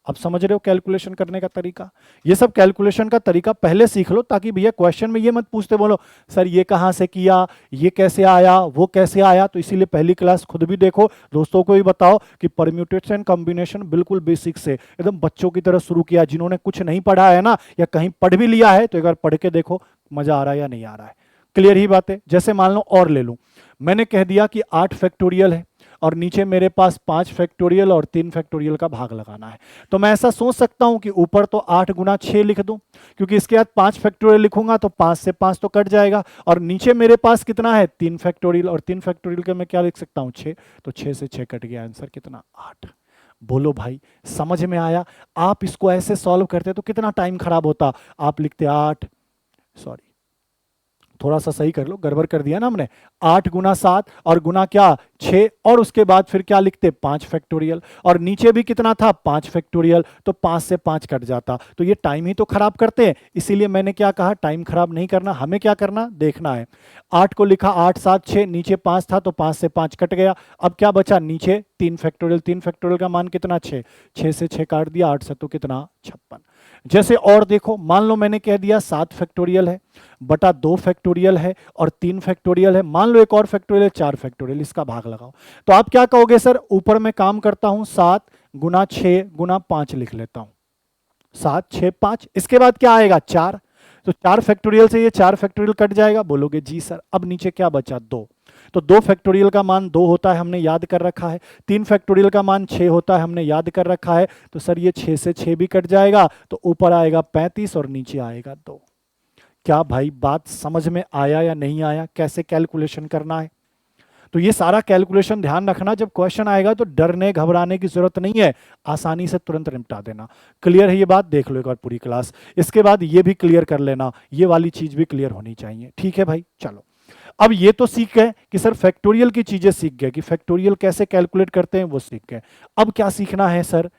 अब समझ रहे हो कैलकुलेशन करने का तरीका? ये सब कैलकुलेशन का तरीका पहले सीख लो, ताकि भैया क्वेश्चन में ये मत पूछते बोलो सर ये कहां से किया, ये कैसे आया, वो कैसे आया। तो इसीलिए पहली क्लास खुद भी देखो, दोस्तों को भी बताओ कि परम्यूटेशन कॉम्बिनेशन बिल्कुल बेसिक से एकदम बच्चों की तरह शुरू किया। जिन्होंने कुछ नहीं पढ़ा है ना, या कहीं पढ़ भी लिया है, तो एक बार पढ़ के देखो मजा आ रहा है या नहीं आ रहा है। क्लियर ही बात है? जैसे मान लो और ले लूं, मैंने कह दिया कि 8 फैक्टोरियल है और नीचे मेरे पास 5 फैक्टोरियल और 3 फैक्टोरियल का भाग लगाना है, तो मैं ऐसा सोच सकता हूं कि ऊपर तो 8 गुना 6 लिख दूं, क्योंकि इसके बाद 5 फैक्टोरियल लिखूंगा तो 5 से 5 तो कट जाएगा, और नीचे मेरे पास कितना है, 3 फैक्टोरियल, और 3 फैक्टोरियल के मैं क्या लिख सकता हूं, 6, तो 6 से 6 कट गया, आंसर कितना, 8। बोलो भाई समझ में आया? आप इसको ऐसे सॉल्व करते तो कितना टाइम खराब होता, आप लिखते 8, सॉरी थोड़ा सा सही कर लो, गड़बड़ कर दिया ना हमने, 8 गुना 7 और गुना क्या 6, और उसके बाद फिर क्या लिखते 5 फैक्टोरियल, और नीचे भी कितना था 5 फैक्टोरियल, तो 5 से 5 कट जाता, तो ये टाइम ही तो खराब करते हैं। इसीलिए मैंने क्या कहा, टाइम खराब नहीं करना, हमें क्या करना देखना है। 8 को लिखा 8 7 6, नीचे 5 था तो 5 से 5 कट गया, अब क्या बचा नीचे 3 फैक्टोरियल, 3 फैक्टोरियल का मान कितना 6, 6 से 6 काट दिया, 8 से तो कितना 56। जैसे और देखो, मान लो मैंने कह दिया 7 फैक्टोरियल है बटा 2 फैक्टोरियल है और 3 फैक्टोरियल है, मान लो एक और फैक्टोरियल है 4 फैक्टोरियल, इसका भाग लगाओ, तो आप क्या कहोगे, सर ऊपर मैं काम करता हूं 7 गुना 6 गुना 5 लिख लेता हूं, 7 6 5, इसके बाद क्या आएगा 4, तो 4 फैक्टोरियल से ये 4 फैक्टोरियल कट जाएगा, बोलोगे जी सर। अब नीचे क्या बचा 2, तो 2 फैक्टोरियल का मान 2 होता है, हमने याद कर रखा है, 3 फैक्टोरियल का मान 6 होता है, हमने याद कर रखा है, तो सर ये 6 से 6 भी कट जाएगा, तो ऊपर आएगा 35 और नीचे आएगा 2। क्या भाई बात समझ में आया या नहीं आया, कैसे कैलकुलेशन करना है? तो ये सारा कैलकुलेशन ध्यान रखना, जब क्वेश्चन आएगा तो डरने घबराने की जरूरत नहीं है, आसानी से तुरंत निपटा देना। क्लियर है ये बात? देख लो एक बार पूरी क्लास, इसके बाद ये भी क्लियर कर लेना, ये वाली चीज भी क्लियर होनी चाहिए। ठीक है भाई, चलो अब ये तो सीख गए कि सर फैक्टोरियल की चीजें सीख गए, कि फैक्टोरियल कैसे कैलकुलेट करते हैं वो सीख गए। अब क्या सीखना है सर,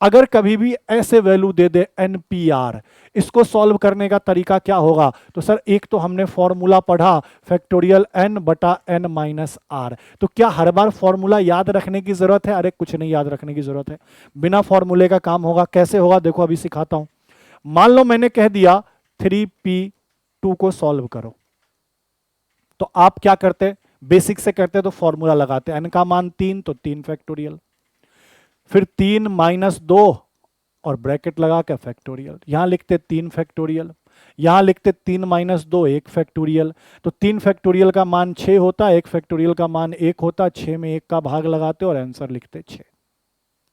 अगर कभी भी ऐसे वैल्यू दे दे NPR, इसको सॉल्व करने का तरीका क्या होगा? तो सर एक तो हमने फॉर्मूला पढ़ा फैक्टोरियल n बटा n माइनस आर। तो क्या हर बार फॉर्मूला याद रखने की जरूरत है? अरे कुछ नहीं याद रखने की जरूरत है, बिना फॉर्मूले का काम होगा। कैसे होगा देखो अभी सिखाता हूं। मान लो मैंने कह दिया 3p2 को सॉल्व करो, तो आप क्या करते? बेसिक से करते तो फॉर्मूला लगाते, n का मान 3 तो 3 फैक्टोरियल, फिर 3 माइनस 2 और ब्रैकेट लगा के फैक्टोरियल, यहां लिखते 3 फैक्टोरियल, यहां लिखते 3 माइनस 2 1 फैक्टोरियल। तो 3 फैक्टोरियल का मान 6 होता, 1 फैक्टोरियल का मान 1 होता, 6 में 1 का भाग लगाते और आंसर लिखते 6।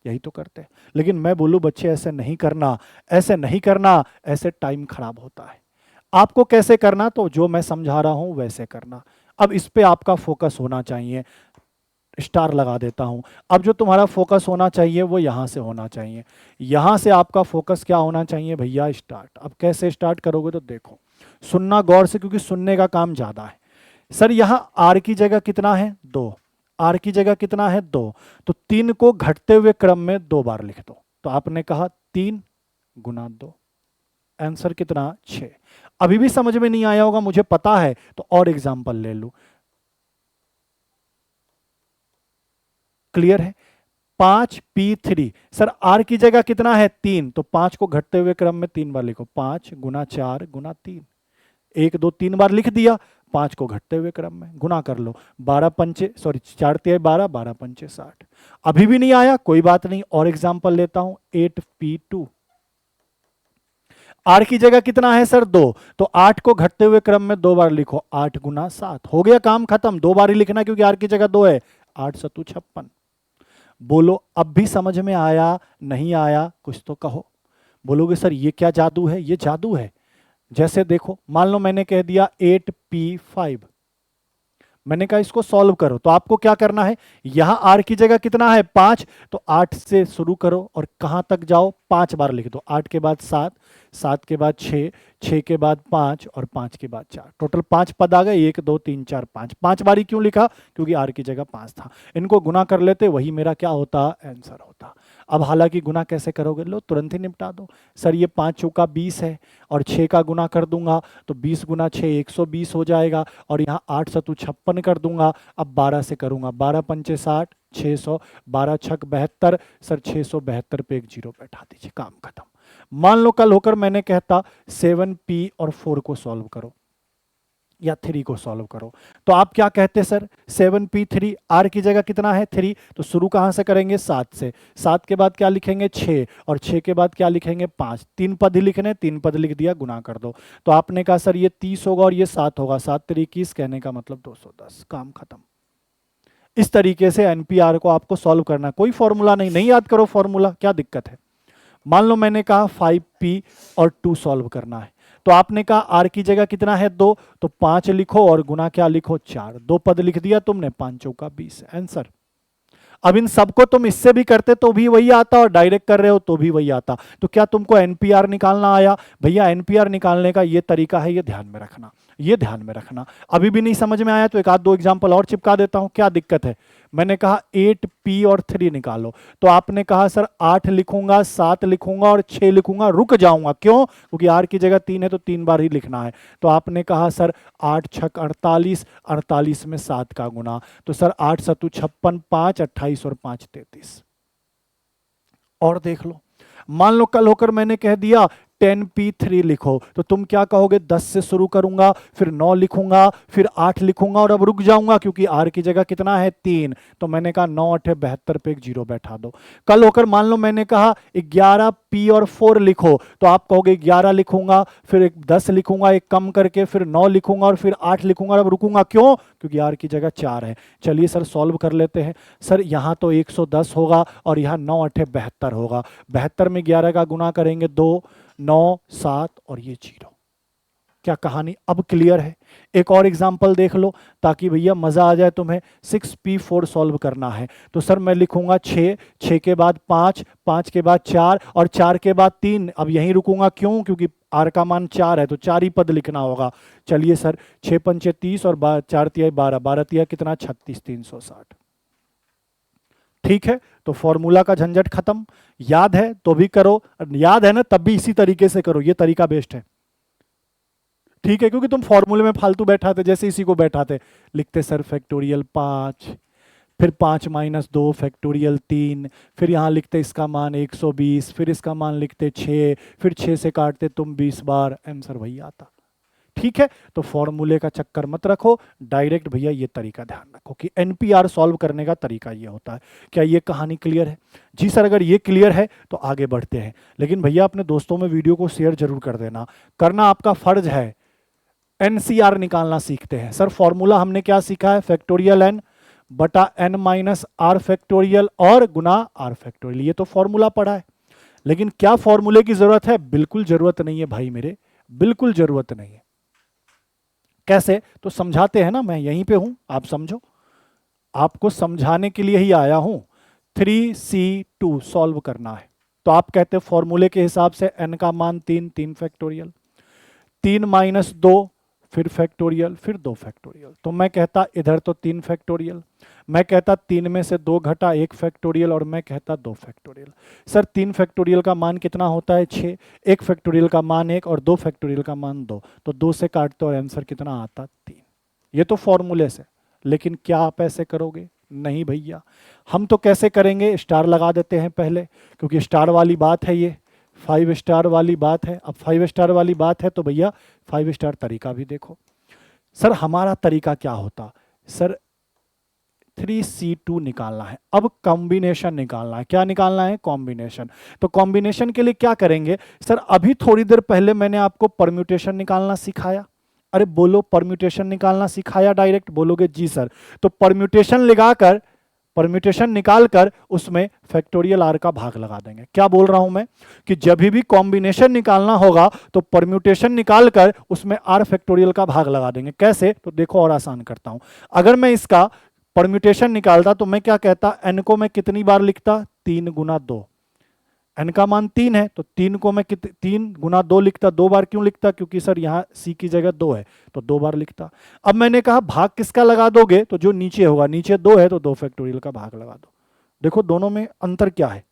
यही तो करते हैं। लेकिन मैं बोलूं बच्चे ऐसे नहीं करना, ऐसे नहीं करना, ऐसे टाइम खराब होता है। आपको कैसे करना? तो जो मैं समझा रहा हूं वैसे करना। अब इस पे आपका फोकस होना चाहिए, स्टार लगा देता हूं। अब जो तुम्हारा फोकस होना चाहिए वो यहां से होना चाहिए, यहां से आपका फोकस क्या होना चाहिए भैया? स्टार्ट। अब कैसे स्टार्ट करोगे? तो देखो, सुनना गौर से, क्योंकि सुनने का काम ज्यादा है। सर यहां आर की जगह कितना है? 2। आर की जगह कितना है? 2। तो 3 को घटते हुए क्रम में 2 बार लिख दो। तो आपने कहा 3 गुना 2, आंसर कितना? 6। अभी भी समझ में नहीं आया होगा मुझे पता है, तो और एग्जांपल ले लूं। क्लियर है? 5p3। सर आर की जगह कितना है? 3। तो 5 को घटते हुए क्रम में 3 बार लिखो, 5 गुना 4 गुना 3। 1 2 3 बार लिख दिया, 5 को घटते हुए क्रम में गुना कर लो। 12 पंचे सॉरी 4 तिहाई 12, 12 पंचे 60। अभी भी नहीं आया, कोई बात नहीं, और एग्जांपल लेता हूं। 8p2। आर की जगह कितना है सर? 2। तो 8 को घटते हुए क्रम में 2 बार लिखो, 8 गुना 7। हो गया काम खत्म, 2 बार ही लिखना क्योंकि आर की जगह 2 है। 8 सतु 56। बोलो अब भी समझ में आया? नहीं आया? कुछ तो कहो। बोलोगे सर ये क्या जादू है? ये जादू है। जैसे देखो, मान लो मैंने कह दिया 8p5, मैंने कहा इसको सॉल्व करो, तो आपको क्या करना है? यहां आर की जगह कितना है? 5। तो 8 से शुरू करो और कहां तक जाओ? 5 बार लिख दो। 8 के बाद 7, 7 के बाद 6, 6 के बाद 5 और 5 के बाद 4। टोटल 5 पद आ गए। 1 2 3 4 5। 5 बारी क्यों लिखा? क्योंकि आर की जगह 5 था। इनको गुना कर लेते, वही मेरा क्या होता? आंसर होता। अब हालांकि गुना कैसे करोगे? लो तुरंत ही निपटा दो। सर ये 5 चौका 20 है और 6 का गुना कर दूंगा तो 20 गुना 6 120 हो जाएगा, और यहाँ 8 सतु 56 कर दूंगा। अब 12 से करूंगा, 12 पंचे 60, 600, 12 छक 72। सर 672 पे एक जीरो बैठा दीजिए, काम खत्म। मान लो कल होकर मैंने कहता 7p और 4 को सॉल्व करो या 3 को सॉल्व करो, तो आप क्या कहते? सर 7p3, आर की जगह कितना है? 3। तो शुरू कहां से करेंगे? 7 से। 7 के बाद क्या लिखेंगे? 6, और 6 के बाद क्या लिखेंगे? 5। 3 पद ही लिखने, 3 पद लिख दिया, गुना कर दो। तो आपने कहा सर ये 30 होगा और ये 7 होगा, 7 3 21, कहने का मतलब 210, काम खत्म। इस तरीके से एनपीआर को आपको सॉल्व करना, कोई फॉर्मूला नहीं, नहीं याद करो फॉर्मूला, क्या दिक्कत है? मान लो मैंने कहा 5p और 2 सॉल्व करना है, तो आपने कहा आर की जगह कितना है? 2। तो 5 लिखो और गुना क्या लिखो? 4। 2 पद लिख दिया तुमने, 5 चौका 20, आंसर। अब इन सबको तुम इससे भी करते तो भी वही आता, और डायरेक्ट कर रहे हो तो भी वही आता। तो क्या तुमको एनपीआर निकालना आया? भैया एनपीआर निकालने का ये तरीका है, ये ध्यान में रखना, ये ध्यान में रखना। अभी भी नहीं समझ में आया तो एक आध दो एग्जांपल और चिपका देता हूं, क्या दिक्कत है? मैंने कहा 8p और 3 निकालो, तो आपने कहा सर 8 लिखूंगा, 7 लिखूंगा और 6 लिखूंगा, रुक जाऊंगा, क्यों? क्योंकि आर की जगह 3 है तो 3 बार ही लिखना है। तो आपने कहा सर 8 छक 48, 48 में 7 का गुना, तो सर 8 सतु 56, 5 28 और 5 33। और देख लो, मान लो कल होकर मैंने कह दिया 10p3 लिखो, तो तुम क्या कहोगे? 10 से शुरू करूंगा, फिर 9 लिखूंगा, फिर 8 लिखूंगा और अब रुक जाऊंगा क्योंकि आर की जगह कितना है? 3। तो मैंने कहा 9 8 72 पे एक जीरो बैठा दो। कल होकर मान लो मैंने कहा 11p और 4 लिखो, तो आप कहोगे 11 लिखूंगा, फिर 10 लिखूंगा, एक कम करके, फिर 9 लिखूंगा और फिर 8 लिखूंगा और अब रुकूंगा, क्यों? क्योंकि आर की जगह 4 है। चलिए सर सॉल्व कर लेते हैं। सर यहाँ तो 110 होगा और यहाँ 9 8 72 होगा, 72 में 11 का गुना करेंगे 2, 9 7 और ये 0। क्या कहानी अब क्लियर है? एक और एग्जांपल देख लो ताकि भैया मजा आ जाए तुम्हें। 6p4 सॉल्व करना है, तो सर मैं लिखूंगा 6, 6 के बाद 5, 5 के बाद 4 और 4 के बाद 3। अब यहीं रुकूंगा, क्यों? क्योंकि आर का मान 4 है तो 4 ही पद लिखना होगा। चलिए सर 6 पंचे 30 और 4 तिहाई 12, 12 तिहाई कितना? 36, 360। ठीक है, तो फॉर्मूला का झंझट खत्म। याद है तो भी करो, याद है ना तब भी इसी तरीके से करो, ये तरीका बेस्ट है। ठीक है, क्योंकि तुम फॉर्मूले में फालतू बैठाते, जैसे इसी को बैठाते, लिखते सर फैक्टोरियल 5, फिर 5 - 2 फैक्टोरियल 3, फिर यहाँ लिखते इसका मान 120, फिर इसका मान लिखते 6, फिर 6 से काटते तुम 20 बार, आंसर वही आता। ठीक है, तो फॉर्मूले का चक्कर मत रखो, डायरेक्ट भैया ये तरीका ध्यान रखो कि एनपीआर सॉल्व करने का तरीका ये होता है। क्या ये कहानी क्लियर है? जी सर, अगर ये क्लियर है तो आगे बढ़ते हैं, लेकिन भैया अपने दोस्तों में वीडियो को शेयर जरूर कर देना, करना आपका फर्ज है। एनसीआर निकालना सीखते हैं सर, फॉर्मूला हमने क्या सीखा है, फैक्टोरियल एन बटा एन माइनस आर फैक्टोरियल और गुना आर फैक्टोरियल, ये तो फॉर्मूला पढ़ा है। लेकिन क्या फॉर्मूले की जरूरत है? बिल्कुल जरूरत नहीं है भाई मेरे, बिल्कुल जरूरत नहीं है। कैसे? तो समझाते हैं ना, मैं यहीं पे हूं, आप समझो, आपको समझाने के लिए ही आया हूं। 3C2 सॉल्व करना है, तो आप कहते हैं फॉर्मूले के हिसाब से n का मान 3, 3 फैक्टोरियल, 3 - 2 फिर फैक्टोरियल, फिर 2 फैक्टोरियल। तो मैं कहता इधर तो 3 फैक्टोरियल, मैं कहता 3 में से 2 घटा 1 फैक्टोरियल, और मैं कहता 2 फैक्टोरियल। सर 3 फैक्टोरियल का मान कितना होता है? 6, 1 फैक्टोरियल का मान 1 और 2 फैक्टोरियल का मान 2, तो 2 से काटते और आंसर कितना आता? 3। ये तो फॉर्मूले से, लेकिन क्या आप ऐसे करोगे? नहीं भैया, हम तो कैसे करेंगे, स्टार लगा देते हैं पहले, क्योंकि स्टार वाली बात है, ये 5 स्टार वाली बात है। अब 5 स्टार वाली बात है तो भैया 5 स्टार तरीका भी देखो। सर हमारा तरीका क्या होता? सर 3C2 निकालना है, अब कॉम्बिनेशन निकालना है। क्या निकालना है? कॉम्बिनेशन। तो कॉम्बिनेशन के लिए क्या करेंगे? सर अभी थोड़ी देर पहले मैंने आपको परम्यूटेशन निकालना सिखाया। अरे बोलो, परम्यूटेशन निकालना सिखाया, डायरेक्ट बोलोगे जी सर। तो परम्यूटेशन लगाकर, परम्यूटेशन निकालकर उसमें फैक्टोरियल आर का भाग लगा देंगे। क्या बोल रहा हूं मैं? कि जब भी कॉम्बिनेशन निकालना होगा तो परम्यूटेशन निकालकर उसमें आर फैक्टोरियल का भाग लगा देंगे। कैसे? तो देखो और आसान करता हूं। अगर मैं इसका परम्यूटेशन निकालता तो मैं क्या कहता, एन को मैं कितनी बार लिखता? 3 × 2। एन का मान 3 है तो 3 को मैं 3 × 2 लिखता। 2 बार क्यों लिखता? क्योंकि सर यहाँ सी की जगह 2 है तो 2 बार लिखता। अब मैंने कहा भाग किसका लगा दोगे? तो जो नीचे होगा, नीचे 2 है तो 2 फैक्टोरियल का भाग लगा दो। देखो दोनों में अंतर क्या है।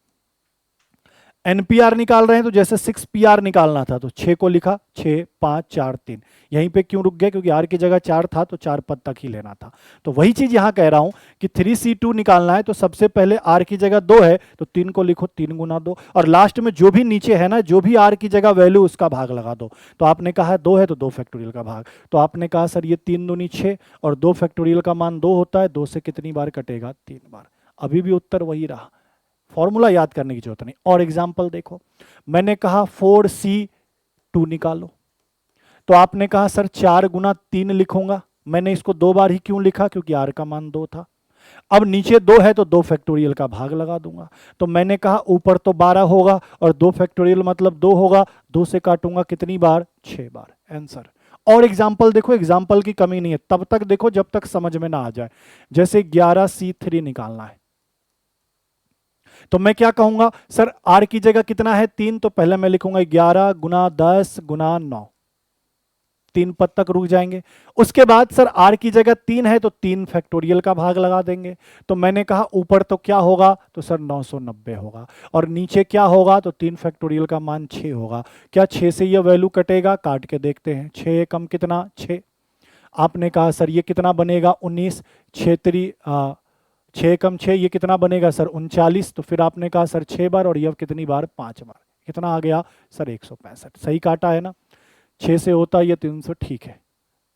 एनपीआर निकाल रहे हैं तो जैसे 6 पीआर निकालना था तो 6 को लिखा, 6 5 4 3। यहीं पे क्यों रुक गए? क्योंकि आर की जगह 4 था तो 4 पद तक ही लेना था। तो वही चीज यहां कह रहा हूं कि 3C2 निकालना है तो सबसे पहले आर की जगह 2 है तो 3 को लिखो, 3 × 2, और लास्ट में जो भी नीचे है ना, जो भी आर की जगह वैल्यू, उसका भाग लगा दो। तो आपने कहा 2 है तो 2 फैक्टोरियल का भाग। तो आपने कहा सर ये 3 दूनी 6 और 2 फैक्टोरियल का मान 2 होता है, 2 से कितनी बार कटेगा? 3 बार। अभी भी उत्तर वही रहा, फॉर्मूला याद करने की जरूरत नहीं। और एग्जाम्पल देखो, मैंने कहा 4C2 निकालो, तो आपने कहा सर 4 × 3 लिखूंगा। मैंने इसको 2 बार ही क्यों लिखा? क्योंकि आर का मान 2 था। अब नीचे 2 है तो 2 फैक्टोरियल का भाग लगा दूंगा। तो मैंने कहा ऊपर तो 12 होगा और 2 फैक्टोरियल मतलब 2 होगा, 2 से काटूंगा कितनी बार? 6 बार, आंसर। और एग्जाम्पल देखो, एग्जाम्पल की कमी नहीं है, तब तक देखो जब तक समझ में ना आ जाए। जैसे 11C3 निकालना है तो मैं क्या कहूंगा? सर आर की जगह कितना है? 3, तो पहले मैं लिखूंगा 11 × 10 × 9, 3 पद तक रुक जाएंगे। उसके बाद सर आर की जगह 3 है तो 3 फैक्टोरियल का भाग लगा देंगे। तो मैंने कहा ऊपर तो क्या होगा? तो सर 990 होगा, और नीचे क्या होगा? तो 3 फैक्टोरियल का मान 6 होगा। क्या 6 से ये वैल्यू कटेगा? काट के देखते हैं। 6 कम कितना? 6। आपने कहा सर ये कितना बनेगा? 19। 6 कम 6 ये कितना बनेगा? सर 39। तो फिर आपने कहा सर 6 बार, और ये कितनी बार? 5 बार। कितना आ गया? सर 165। सही काटा है ना? 6 से होता ये 300, ठीक है,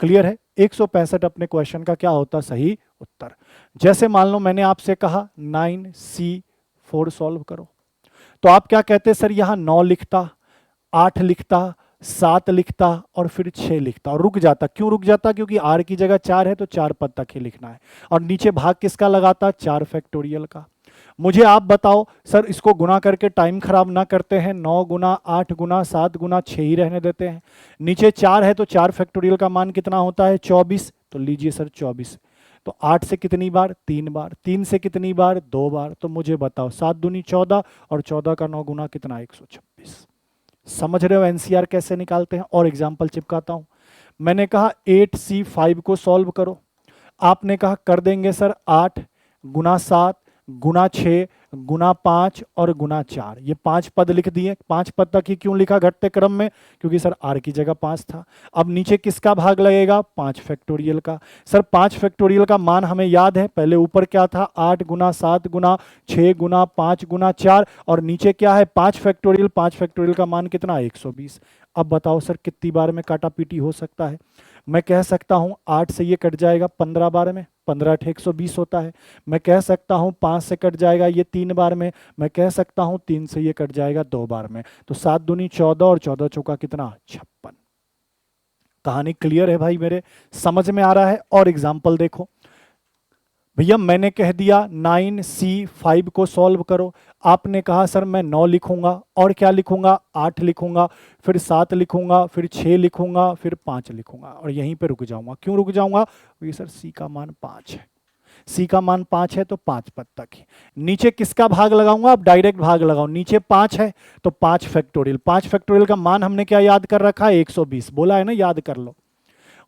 क्लियर है। 165 अपने क्वेश्चन का क्या होता? सही उत्तर। जैसे मान लो मैंने आपसे कहा 9C4 सॉल्व करो, तो आप क्या कहते? सर यहां 9 लिखता, 8 लिखता, 7 लिखता और फिर 6 लिखता और रुक जाता। क्यों रुक जाता? क्योंकि आर की जगह 4 है तो 4 पद तक ही लिखना है, और नीचे भाग किसका लगाता? 4 फैक्टोरियल का। मुझे आप बताओ सर, इसको गुना करके टाइम खराब ना करते हैं? 9 × 8 × 7 × 6 ही रहने देते हैं। नीचे 4 है तो 4 फैक्टोरियल का मान कितना होता है? 24। तो लीजिए सर 24। तो 8 से कितनी बार? 3 बार। 3 से कितनी बार? 2 बार। तो मुझे बताओ 7 दूनी 14 और 14 का 9 गुना कितना? 126। समझ रहे हो एनसीआर कैसे निकालते हैं? और एग्जाम्पल चिपकाता हूं। मैंने कहा 8C5 को सॉल्व करो, आपने कहा कर देंगे सर 8 × 7 गुना 6 गुना 5 और गुना 4, ये 5 पद लिख दिए। 5 पद तक ही क्यों लिखा घटते क्रम में? क्योंकि सर आर की जगह 5 था। अब नीचे किसका भाग लगेगा? 5 फैक्टोरियल का। सर 5 फैक्टोरियल का मान हमें याद है, पहले ऊपर क्या था? 8 गुना 7 गुना 6 गुना 5 गुना 4, और नीचे क्या है? 5 फैक्टोरियल। 5 फैक्टोरियल का मान कितना? 120। अब बताओ सर कितनी बार में काटा पीटी हो सकता है? मैं कह सकता हूं 8 से ये कट जाएगा 15 बार में, 15 8 120 होता है। मैं कह सकता हूं 5 से कट जाएगा ये 3 बार में। मैं कह सकता हूं 3 से ये कट जाएगा 2 बार में। तो 7 दूनी 14 और 14 चौका कितना? 56। कहानी क्लियर है भाई मेरे? समझ में आ रहा है? और एग्जाम्पल देखो भैया, मैंने कह दिया 9C5 को सॉल्व करो। आपने कहा सर मैं 9 लिखूंगा, और क्या लिखूंगा? 8 लिखूंगा, फिर 7 लिखूंगा, फिर 6 लिखूंगा, फिर 5 लिखूंगा, और यहीं पे रुक जाऊंगा। क्यों रुक जाऊंगा? ये सर सी का मान 5 है। सी का मान 5 है तो 5 पद तक ही। नीचे किसका भाग लगाऊंगा? अब डायरेक्ट भाग लगाओ। नीचे 5 है तो 5 फैक्टोरियल। 5 फैक्टोरियल का मान हमने क्या याद कर रखा है? 120। बोला है ना, याद कर लो।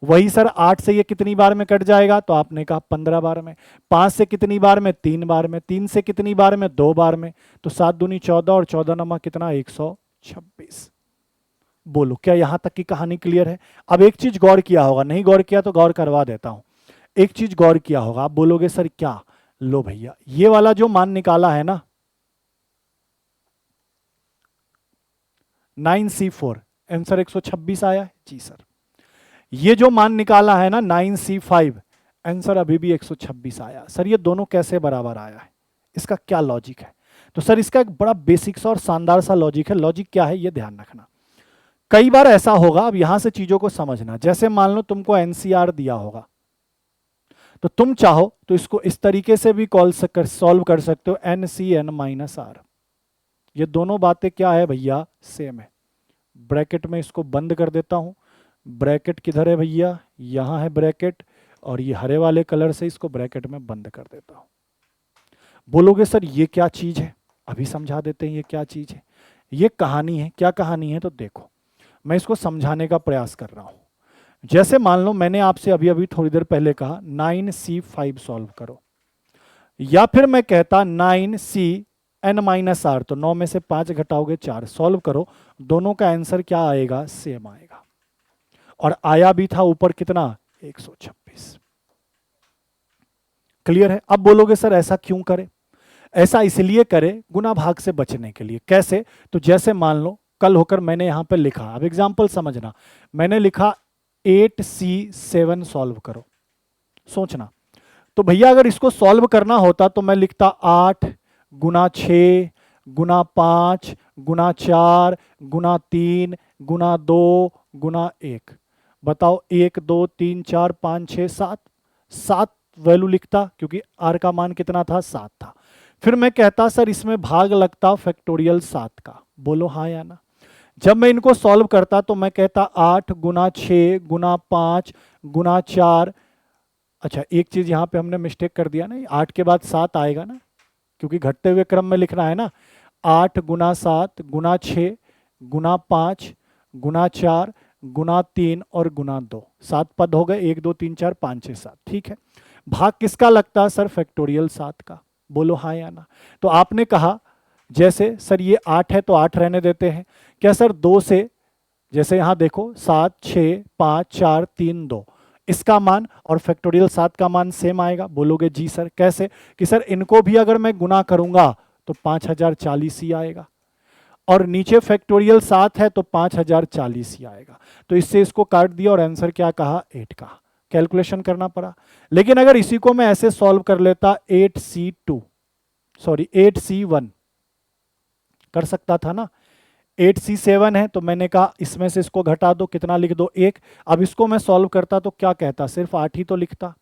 वही सर 8 से ये कितनी बार में कट जाएगा? तो आपने कहा 15 बार में। 5 से कितनी बार में? 3 बार में। 3 से कितनी बार में? 2 बार में। तो 7 दूनी 14 और 14 नमा कितना? 126। बोलो क्या यहां तक की कहानी क्लियर है? अब एक चीज गौर किया होगा, नहीं गौर किया तो गौर करवा देता हूं। एक चीज गौर किया होगा, आप बोलोगे सर क्या? लो भैया, ये वाला जो मान निकाला है ना 9C4, आंसर 126 आया है जी सर। ये जो मान निकाला है ना 9C5, आंसर अभी भी 126 आया। सर ये दोनों कैसे बराबर आया है? इसका क्या लॉजिक है? तो सर इसका एक बड़ा बेसिक्स और शानदार सा लॉजिक है। लॉजिक क्या है ये ध्यान रखना। कई बार ऐसा होगा, अब यहां से चीजों को समझना। जैसे मान लो तुमको एनसीआर दिया होगा, तो तुम चाहो तो इसको इस तरीके से भी सॉल्व कर सकते हो, NCN-R। ये दोनों बातें क्या है भैया? सेम है। ब्रैकेट में इसको बंद कर देता हूं। ब्रैकेट किधर है भैया? यहां है ब्रैकेट, और ये हरे वाले कलर से इसको ब्रैकेट में बंद कर देता हूं। बोलोगे सर ये क्या चीज है? अभी समझा देते हैं ये क्या चीज है। ये कहानी है। क्या कहानी है? तो देखो मैं इसको समझाने का प्रयास कर रहा हूं। जैसे मान लो मैंने आपसे अभी अभी थोड़ी देर पहले कहा 9C5 सॉल्व करो, या फिर मैं कहता 9CN-R, तो 9 में से 5 घटाओगे 4, सॉल्व करो। दोनों का आंसर क्या आएगा? सेम आएगा। और आया भी था ऊपर कितना? 126। क्लियर है? अब बोलोगे सर ऐसा क्यों करे? ऐसा इसलिए करे गुना भाग से बचने के लिए। कैसे? तो जैसे मान लो कल होकर मैंने यहां पर लिखा, अब एग्जांपल समझना, मैंने लिखा 8C7 सॉल्व करो। सोचना, तो भैया अगर इसको सॉल्व करना होता तो मैं लिखता 8 गुना 6 गुना 5 गुना 4 गुना 3 गुना 2 गुना 1। बताओ 1 2 3 4 5 6 7, 7 वैल्यू लिखता, क्योंकि आर का मान कितना था? 7 था। फिर मैं कहता सर इसमें भाग लगता फैक्टोरियल 7 का। बोलो हाँ या ना? जब मैं इनको सॉल्व करता तो मैं कहता 8 गुना 6 गुना 5 गुना 4। अच्छा एक चीज यहां पे हमने मिस्टेक कर दिया ना, 8 के बाद 7 आएगा ना, क्योंकि घटते हुए क्रम में लिखना है ना। 8 गुना 7 गुना 6 गुना 5 गुना 4 गुना 3 और गुना 2, 7 पद हो गए। 1 2 3 4 5 6 7। ठीक है, भाग किसका लगता है? सर फैक्टोरियल 7 का। बोलो हाँ या ना? तो आपने कहा जैसे सर ये 8 है तो 8 रहने देते हैं। क्या सर 2 से, जैसे यहां देखो 7 6 5 4 3 2, इसका मान और फैक्टोरियल 7 का मान सेम आएगा। बोलोगे जी सर कैसे? कि सर इनको भी अगर मैं गुना करूंगा तो 5040 ही आएगा, और नीचे फैक्टोरियल 7 है तो 5040 ही आएगा। तो इससे इसको काट दिया और आंसर क्या कहा? 8 का। कैलकुलेशन करना पड़ा। लेकिन अगर इसी को मैं ऐसे सॉल्व कर लेता 8C1 कर सकता था ना। 8C7 है तो मैंने कहा इसमें से इसको घटा दो, कितना लिख दो? 1। अब इसको मैं सॉल्व करता तो क्या कहता? सिर्फ 8 ही तो लिखता,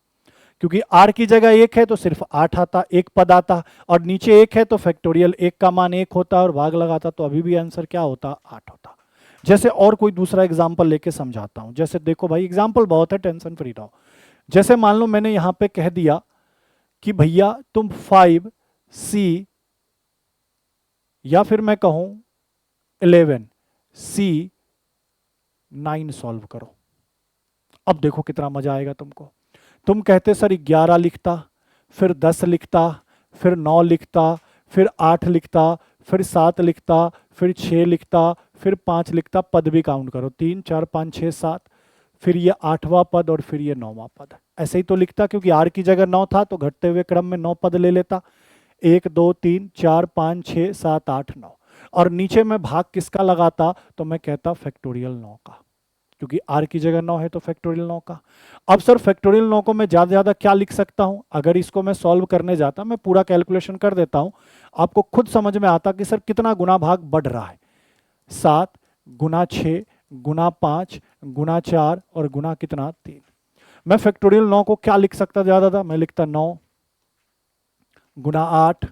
क्योंकि r की जगह 1 है तो सिर्फ 8 आता, एक पद आता, और नीचे 1 है तो फैक्टोरियल 1 का मान 1 होता और भाग लगाता, तो अभी भी आंसर क्या होता? 8 होता। जैसे और कोई दूसरा एग्जाम्पल लेके समझाता हूं। जैसे देखो भाई एग्जाम्पल बहुत है, टेंशन फ्री रहो। जैसे मान लो मैंने यहां पे कह दिया कि भैया तुम 5C, या फिर मैं कहूं 11C9 सॉल्व करो। अब देखो कितना मजा आएगा तुमको। तुम कहते सर 11 लिखता, फिर 10 लिखता, फिर 9 लिखता, फिर 8 लिखता, फिर 7 लिखता, फिर 6 लिखता, फिर 5 लिखता, पद भी काउंट करो 3 4 5 6 7, फिर ये 8वां पद और फिर ये 9वां पद। ऐसे ही तो लिखता, क्योंकि आर की जगह 9 था तो घटते हुए क्रम में 9 पद ले लेता, 1 2 3 4 5 6 7 8 9, और नीचे में भाग किसका लगाता, तो मैं कहता फैक्टोरियल 9 का, क्योंकि आर की जगह 9 है तो फैक्टोरियल 9 का। अब सर फैक्टोरियल 9 को मैं ज़्यादा ज़्यादा क्या लिख सकता हूं, अगर इसको मैं सॉल्व करने जाता, मैं पूरा कैलकुलेशन कर देता हूं, आपको खुद समझ में आता कि सर कितना गुना भाग बढ़ रहा है। 7 गुना 6 गुना 5 गुना 4 और गुना कितना 3। मैं फैक्टोरियल 9 को क्या लिख सकता ज़्यादा था, मैं लिखता 9 गुना 8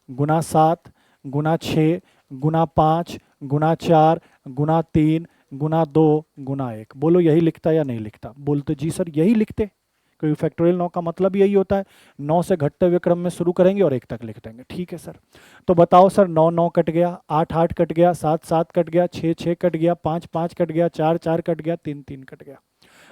गुना 7 गुना 6 गुना 5 गुना 4 गुना 3 गुना 2 गुना 1। बोलो यही लिखता या नहीं लिखता, बोलते जी सर यही लिखते, क्योंकि फैक्टोरियल 9 का मतलब यही होता है, 9 से घटते हुए क्रम में शुरू करेंगे और 1 तक लिख देंगे। ठीक है सर, तो बताओ सर 9 9 कट गया, 8 8 कट गया, 7 7 कट गया, 6 6 कट गया, 5 5 कट गया, 4 4 कट गया, 3 3 कट गया।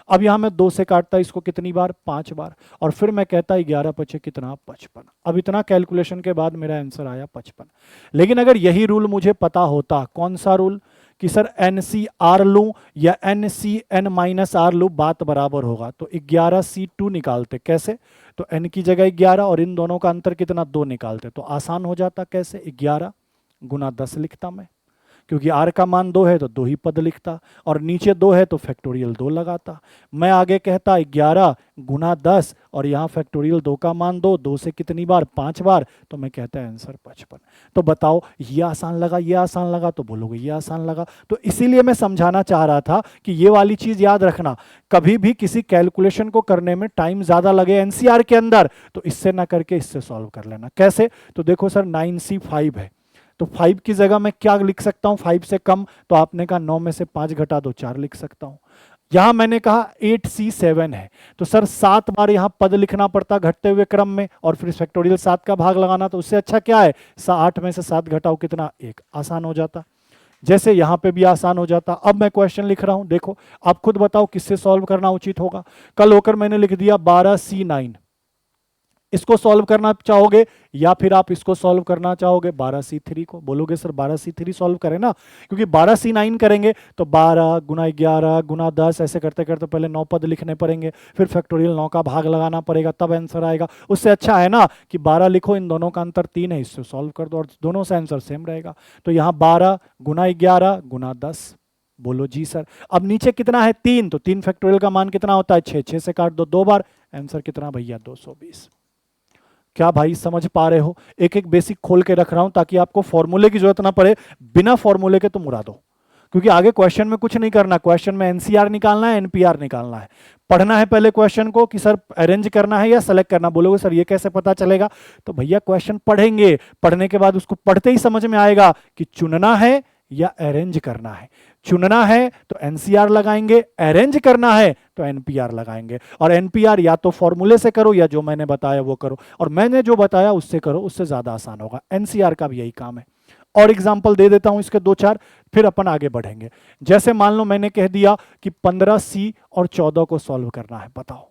अब यहां मैं 2 से काटता इसको कितनी बार, 5 बार, और फिर मैं कहता 11 पचे कितना 55। अब इतना कैलकुलेशन के बाद मेरा आंसर आया 55। लेकिन अगर यही रूल मुझे पता होता, कौन सा रूल, कि सर NCR लूं या NCN-R लूं, बात बराबर होगा, तो 11C2 निकालते। कैसे, तो n की जगह 11 और इन दोनों का अंतर कितना 2 निकालते, तो आसान हो जाता। कैसे, 11 गुना 10 लिखता मैं, क्योंकि r का मान 2 है तो 2 ही पद लिखता, और नीचे 2 है तो फैक्टोरियल 2 लगाता। मैं आगे कहता 11 गुना 10 और यहाँ फैक्टोरियल 2 का मान 2, 2 से कितनी बार 5 बार, तो मैं कहता है आंसर 55। तो बताओ ये आसान लगा, ये आसान लगा, तो बोलोगे ये आसान लगा। तो इसीलिए मैं समझाना चाह रहा था कि ये वाली चीज याद रखना, कभी भी किसी कैलकुलेशन को करने में टाइम ज्यादा लगे एनसीआर के अंदर, तो इससे ना करके इससे सॉल्व कर लेना। कैसे, तो देखो सर 9C5 है, तो 5 की जगह मैं क्या लिख सकता हूं, 5 से कम, तो आपने कहा 9 में से 5 घटा दो 4 लिख सकता हूं। यहां मैंने कहा 8C7 है, तो सर 7 बार यहां पद लिखना पड़ता घटते हुए क्रम में, और फिर फैक्टोरियल 7 का भाग लगाना, तो उससे अच्छा क्या है 8 में से 7 घटाओ कितना 1, आसान हो जाता। जैसे यहां पे भी आसान हो जाता। अब मैं क्वेश्चन लिख रहा हूं, देखो आप खुद बताओ किससे सॉल्व करना उचित होगा। कल होकर मैंने लिख दिया 12C9, इसको सॉल्व करना चाहोगे या फिर आप इसको सॉल्व करना चाहोगे 12C3 को, बोलोगे सर 12C3 सॉल्व करें ना, क्योंकि 12C9 करेंगे तो 12 गुना 11 गुना 10 ऐसे करते करते पहले 9 पद लिखने पड़ेंगे, फिर फैक्टोरियल 9 का भाग लगाना पड़ेगा, तब आंसर आएगा। उससे अच्छा है ना कि 12 लिखो, इन दोनों का अंतर 3 है, इससे सॉल्व कर दो और दोनों से आंसर सेम रहेगा। तो यहाँ 12 गुना 11 गुना 10, बोलो जी सर। अब नीचे कितना है 3, तो 3 फैक्टोरियल का मान कितना होता है 6, 6 से काट दो 2 बार, आंसर कितना भैया 220। क्या भाई समझ पा रहे हो, एक एक बेसिक खोल के रख रहा हूं ताकि आपको फॉर्मूले की जरूरत ना पड़े, बिना फॉर्मूले के तुम उड़ा दो, क्योंकि आगे क्वेश्चन में कुछ नहीं करना, क्वेश्चन में एनसीआर निकालना है, एनपीआर निकालना है। पढ़ना है पहले क्वेश्चन को कि सर अरेंज करना है या सेलेक्ट करना, बोलोगे सर ये कैसे पता चलेगा, तो भैया क्वेश्चन पढ़ेंगे, पढ़ने के बाद उसको पढ़ते ही समझ में आएगा कि चुनना है या अरेंज करना है। चुनना है तो एनसीआर लगाएंगे, अरेंज करना है तो एनपीआर लगाएंगे, और एनपीआर या तो फॉर्मूले से करो या जो मैंने बताया वो करो, और मैंने जो बताया उससे करो, उससे ज्यादा आसान होगा। एनसीआर का भी यही काम है। और एग्जाम्पल दे देता हूं इसके 2-4, फिर अपन आगे बढ़ेंगे। जैसे मान लो मैंने कह दिया कि 15C और 14 को सॉल्व करना है, बताओ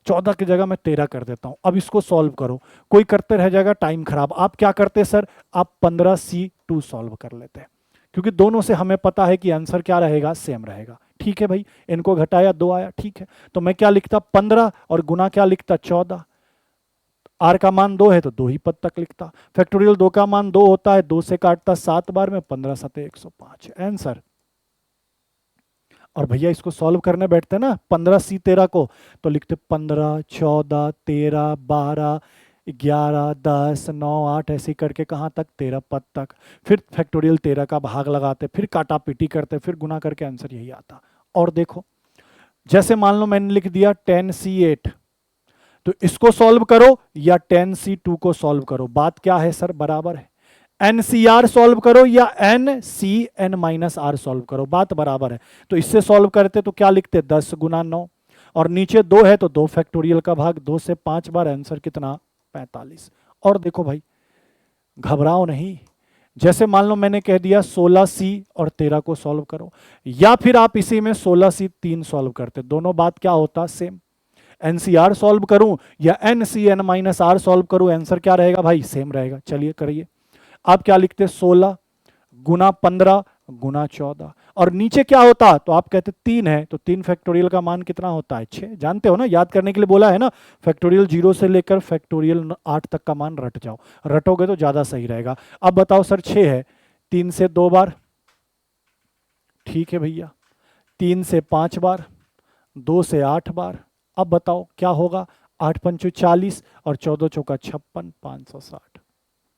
14 की जगह मैं 13 कर देता हूं, अब इसको सॉल्व करो, कोई करते रह जाएगा टाइम खराब। आप क्या करते सर, आप 15C2 सॉल्व कर लेते, क्योंकि दोनों से हमें पता है कि आंसर क्या रहेगा, सेम रहेगा। ठीक है भाई, इनको घटाया 2 आया, ठीक है, तो मैं क्या लिखता 15 और गुना क्या लिखता 14, आर का मान 2 है तो 2 ही पद तक लिखता, फैक्टोरियल 2 का मान 2 होता है, 2 से काटता 7 बार में, 15 सते 105 आंसर। और भैया इसको सॉल्व करने बैठते ना 15C13 को, तो लिखते 15 14 13 12 11 10 9 8 ऐसे करके कहाँ तक 13 पद तक, फिर फैक्टोरियल 13 का भाग लगाते, फिर काटा पीटी करते, फिर गुना करके आंसर यही आता। और देखो जैसे मान लो मैंने लिख दिया 10C8, तो इसको सॉल्व करो या 10C2 को सॉल्व करो, बात क्या है सर, बराबर है। NCR सॉल्व करो या NCN-R सॉल्व करो, बात बराबर है। तो इससे सॉल्व करते तो क्या लिखते 10 गुना 9, और नीचे 2 है तो 2 फैक्टोरियल का भाग, 2 से 5 बार, आंसर कितना 45। और देखो भाई घबराओ नहीं, जैसे मान लो मैंने कह दिया 16C और 13 को सॉल्व करो, या फिर आप इसी में 16C3 सॉल्व करते, दोनों बात क्या होता सेम। एनसीआर सॉल्व करूं या एनसीएन माइनस आर सॉल्व करूं, आंसर क्या रहेगा भाई, सेम रहेगा। चलिए करिए। आप क्या लिखते, 16 गुना 15 गुना 14, और नीचे क्या होता, तो आप कहते 3 है, तो 3 फैक्टोरियल का मान कितना होता है, 6। जानते हो ना, याद करने के लिए बोला है ना, फैक्टोरियल 0 से लेकर फैक्टोरियल 8 तक का मान रट जाओ, रटोगे तो ज्यादा सही रहेगा। अब बताओ सर 6 है, 3 से 2 बार, ठीक है भैया, 3 से 5 बार, 2 से 8 बार। अब बताओ क्या होगा, 8 पंचो 40 और 14 चौका 56, 560।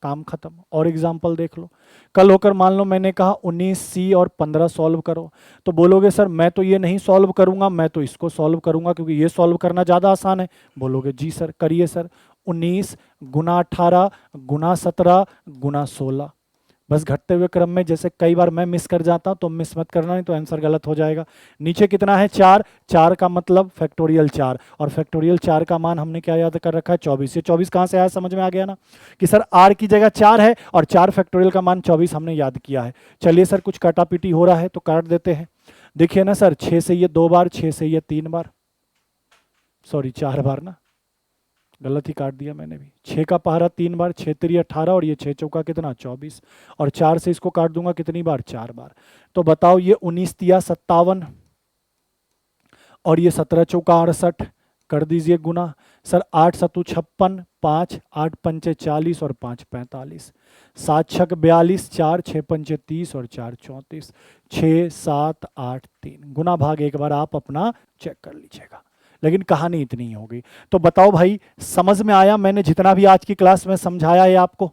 काम खत्म। और एग्जाम्पल देख लो, कल होकर मान लो मैंने कहा 19C और 15 सॉल्व करो, तो बोलोगे सर मैं तो ये नहीं सॉल्व करूंगा, मैं तो इसको सॉल्व करूंगा क्योंकि ये सॉल्व करना ज़्यादा आसान है। बोलोगे जी सर करिए सर, 19 गुना 18 गुना 17 गुना 16, बस घटते हुए क्रम में, जैसे कई बार मैं मिस कर जाता हूं तो मिस मत करना, नहीं तो आंसर गलत हो जाएगा। नीचे कितना है, 4, 4 का मतलब फैक्टोरियल 4, और फैक्टोरियल 4 का मान हमने क्या याद कर रखा है, 24। ये 24 कहां से आया, समझ में आ गया ना, कि सर r की जगह 4 है और 4 फैक्टोरियल का मान 24 हमने याद किया है। चलिए सर कुछ काटापीटी हो रहा है तो काट देते हैं। देखिए ना सर, 6 से ये 2 बार, 6 से ये 3 बार, सॉरी 4 बार ना, गलत ही काट दिया मैंने भी। 6 का पहारा 3 बार, 6 3 18, और ये 6 चौका कितना 24, और 4 से इसको काट दूंगा कितनी बार, 4 बार। तो बताओ ये 19 तिया 57 और ये 17 चौका 68, कर दीजिए गुना। सर 8 सतु 56, 5 8 पंचे 40 और 5 45, 7 छक 42, 4 6 पंचे 30 और 4 34, 6 7 8 3। गुना भाग एक बार आप अपना चेक कर लीजिएगा, लेकिन कहानी इतनी ही होगी। तो बताओ भाई समझ में आया, मैंने जितना भी आज की क्लास में समझाया है आपको,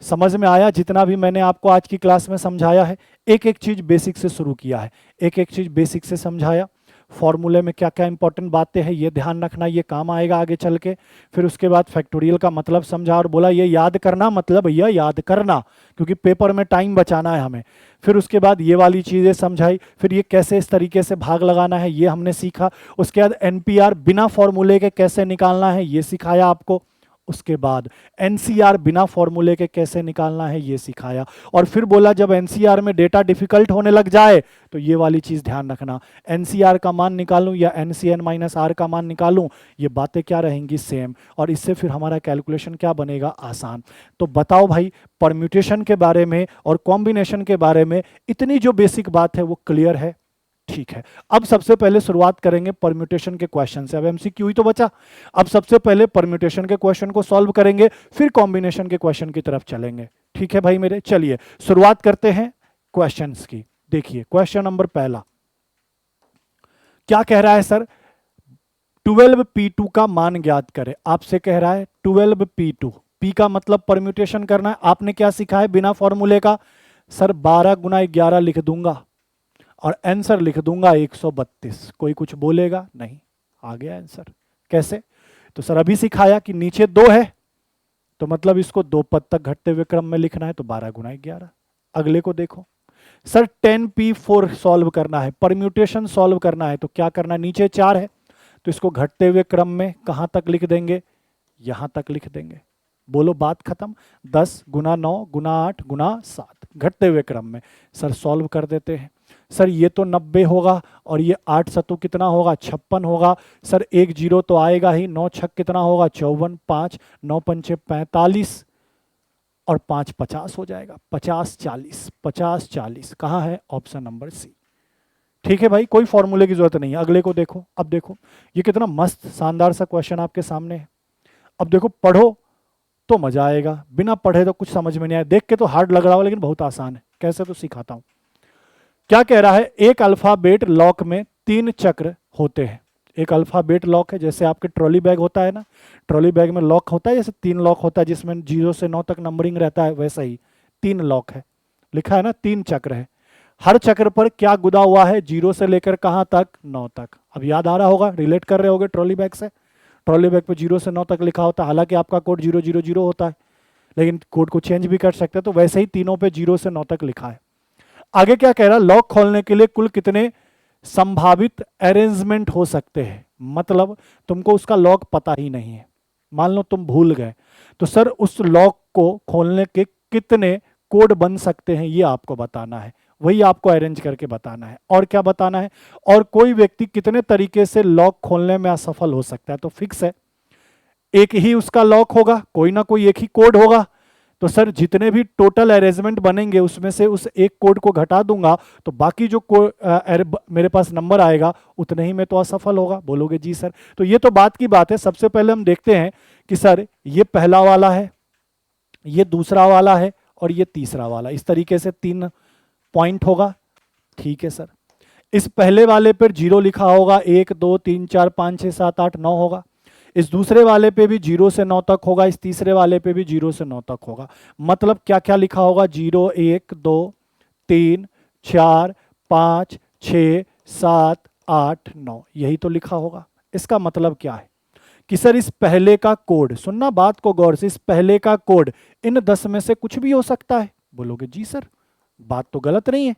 समझ में आया जितना भी मैंने आपको आज की क्लास में समझाया है। एक एक चीज बेसिक से शुरू किया है, एक एक चीज बेसिक से समझाया। फॉर्मूले में क्या क्या इंपॉर्टेंट बातें हैं ये ध्यान रखना, ये काम आएगा आगे चल के। फिर उसके बाद फैक्टोरियल का मतलब समझा और बोला ये याद करना, मतलब भैया याद करना, क्योंकि पेपर में टाइम बचाना है हमें। फिर उसके बाद ये वाली चीजें समझाई, फिर ये कैसे इस तरीके से भाग लगाना है ये हमने सीखा। उसके बाद एनपीआर बिना फॉर्मूले के कैसे निकालना है ये सिखाया आपको। उसके बाद एनसीआर बिना फॉर्मूले के कैसे निकालना है ये सिखाया। और फिर बोला जब एनसीआर में डेटा डिफिकल्ट होने लग जाए तो ये वाली चीज ध्यान रखना, एनसीआर का मान निकालूं या एनसीएन माइनस आर का मान निकालूं, ये बातें क्या रहेंगी, सेम, और इससे फिर हमारा कैलकुलेशन क्या बनेगा, आसान। तो बताओ भाई परम्यूटेशन के बारे में और कॉम्बिनेशन के बारे में इतनी जो बेसिक बात है वो क्लियर है, ठीक है। अब सबसे पहले शुरुआत करेंगे परम्यूटेशन के क्वेश्चन से। अब एमसीक्यू ही तो बचा, अब सबसे पहले परम्यूटेशन के क्वेश्चन को सॉल्व करेंगे, फिर कॉम्बिनेशन के क्वेश्चन की तरफ चलेंगे, ठीक है भाई मेरे। चलिए शुरुआत करते हैं क्वेश्चंस की। देखिए क्वेश्चन नंबर पहला क्या कह रहा है सर, 12p2 का मान ज्ञात करें। आपसे कह रहा है 12p2, p का मतलब परम्यूटेशन करना है। आपने क्या सीखा है बिना फॉर्मूले का, सर 12 गुना 11 लिख दूंगा और आंसर लिख दूंगा 132। कोई कुछ बोलेगा नहीं, आ गया आंसर। कैसे, तो सर अभी सिखाया कि नीचे 2 है तो मतलब इसको 2 पद तक घटते हुए क्रम में लिखना है, तो 12 गुना 11। अगले को देखो सर 10p4 सॉल्व करना है, परम्यूटेशन सॉल्व करना है, तो क्या करना है, नीचे 4 है तो इसको घटते हुए क्रम में कहां तक लिख देंगे, यहां तक लिख देंगे। बोलो बात खत्म। 10 गुना 9 गुना 8 गुना 7 घटते हुए क्रम में। सर सॉल्व कर देते हैं। सर ये तो 90 होगा और ये 8 सतु कितना होगा, 56 होगा। सर एक जीरो तो आएगा ही, 9 छक कितना होगा 54, 5 9 पंचे 45 और 5 50 हो जाएगा, 50 40, 50 40 कहाँ है, ऑप्शन नंबर सी। ठीक है भाई, कोई फॉर्मूले की जरूरत नहीं है। अगले को देखो, अब देखो ये कितना मस्त शानदार सा क्वेश्चन आपके सामने है। अब देखो पढ़ो तो मजा आएगा, बिना पढ़े तो कुछ समझ में नहीं आया, देख के तो हार्ड लग रहा हो लेकिन बहुत आसान है। कैसे, तो सिखाता हूं। क्या कह रहा है, एक अल्फाबेट लॉक में 3 चक्र होते हैं। एक अल्फाबेट लॉक है, जैसे आपके ट्रॉली बैग होता है ना, ट्रॉली बैग में लॉक होता है, जैसे 3 लॉक होता है जिसमें 0 से 9 तक नंबरिंग रहता है, वैसा ही 3 लॉक है, लिखा है ना 3 चक्र है। हर चक्र पर क्या गुदा हुआ है, 0 से लेकर कहां तक, 9 तक। अब याद आ रहा होगा, रिलेट कर रहे होगे ट्रॉली बैग से। ट्रॉली बैग पे 0 से 9 तक लिखा होता है, हालांकि आपका कोड 000 होता है लेकिन कोड को चेंज भी कर सकते हैं, तो वैसे ही तीनों पे 0 से 9 तक लिखा है। आगे क्या कह रहा है, लॉक खोलने के लिए कुल कितने संभावित अरेंजमेंट हो सकते हैं। मतलब तुमको उसका लॉक पता ही नहीं है, मान लो तुम भूल गए, तो सर उस लॉक को खोलने के कितने कोड बन सकते हैं ये आपको बताना है। वही आपको अरेंज करके बताना है। और क्या बताना है, और कोई व्यक्ति कितने तरीके से लॉक खोलने में असफल हो सकता है, तो फिक्स है एक ही उसका लॉक होगा, कोई ना कोई एक ही कोड होगा। तो सर जितने भी टोटल अरेंजमेंट बनेंगे उसमें से उस एक कोड को घटा दूंगा तो बाकी जो मेरे पास नंबर आएगा उतने ही में तो असफल होगा। बोलोगे जी सर। तो ये तो बात की बात है। सबसे पहले हम देखते हैं कि सर ये पहला वाला है, ये दूसरा वाला है और ये तीसरा वाला, इस तरीके से 3 पॉइंट होगा। ठीक है सर। इस पहले वाले पर 0 लिखा होगा, 1 2 3 4 5 6 7 8 9 होगा। इस दूसरे वाले पे भी 0 से 9 तक होगा, इस तीसरे वाले पे भी 0 से 9 तक होगा। मतलब क्या क्या लिखा होगा, 0 1 2 3 4 5 6 7 8 9, यही तो लिखा होगा। इसका मतलब क्या है कि सर इस पहले का कोड, सुनना बात को गौर से, इस पहले का कोड इन 10 में से कुछ भी हो सकता है। बोलोगे जी सर, बात तो गलत नहीं है।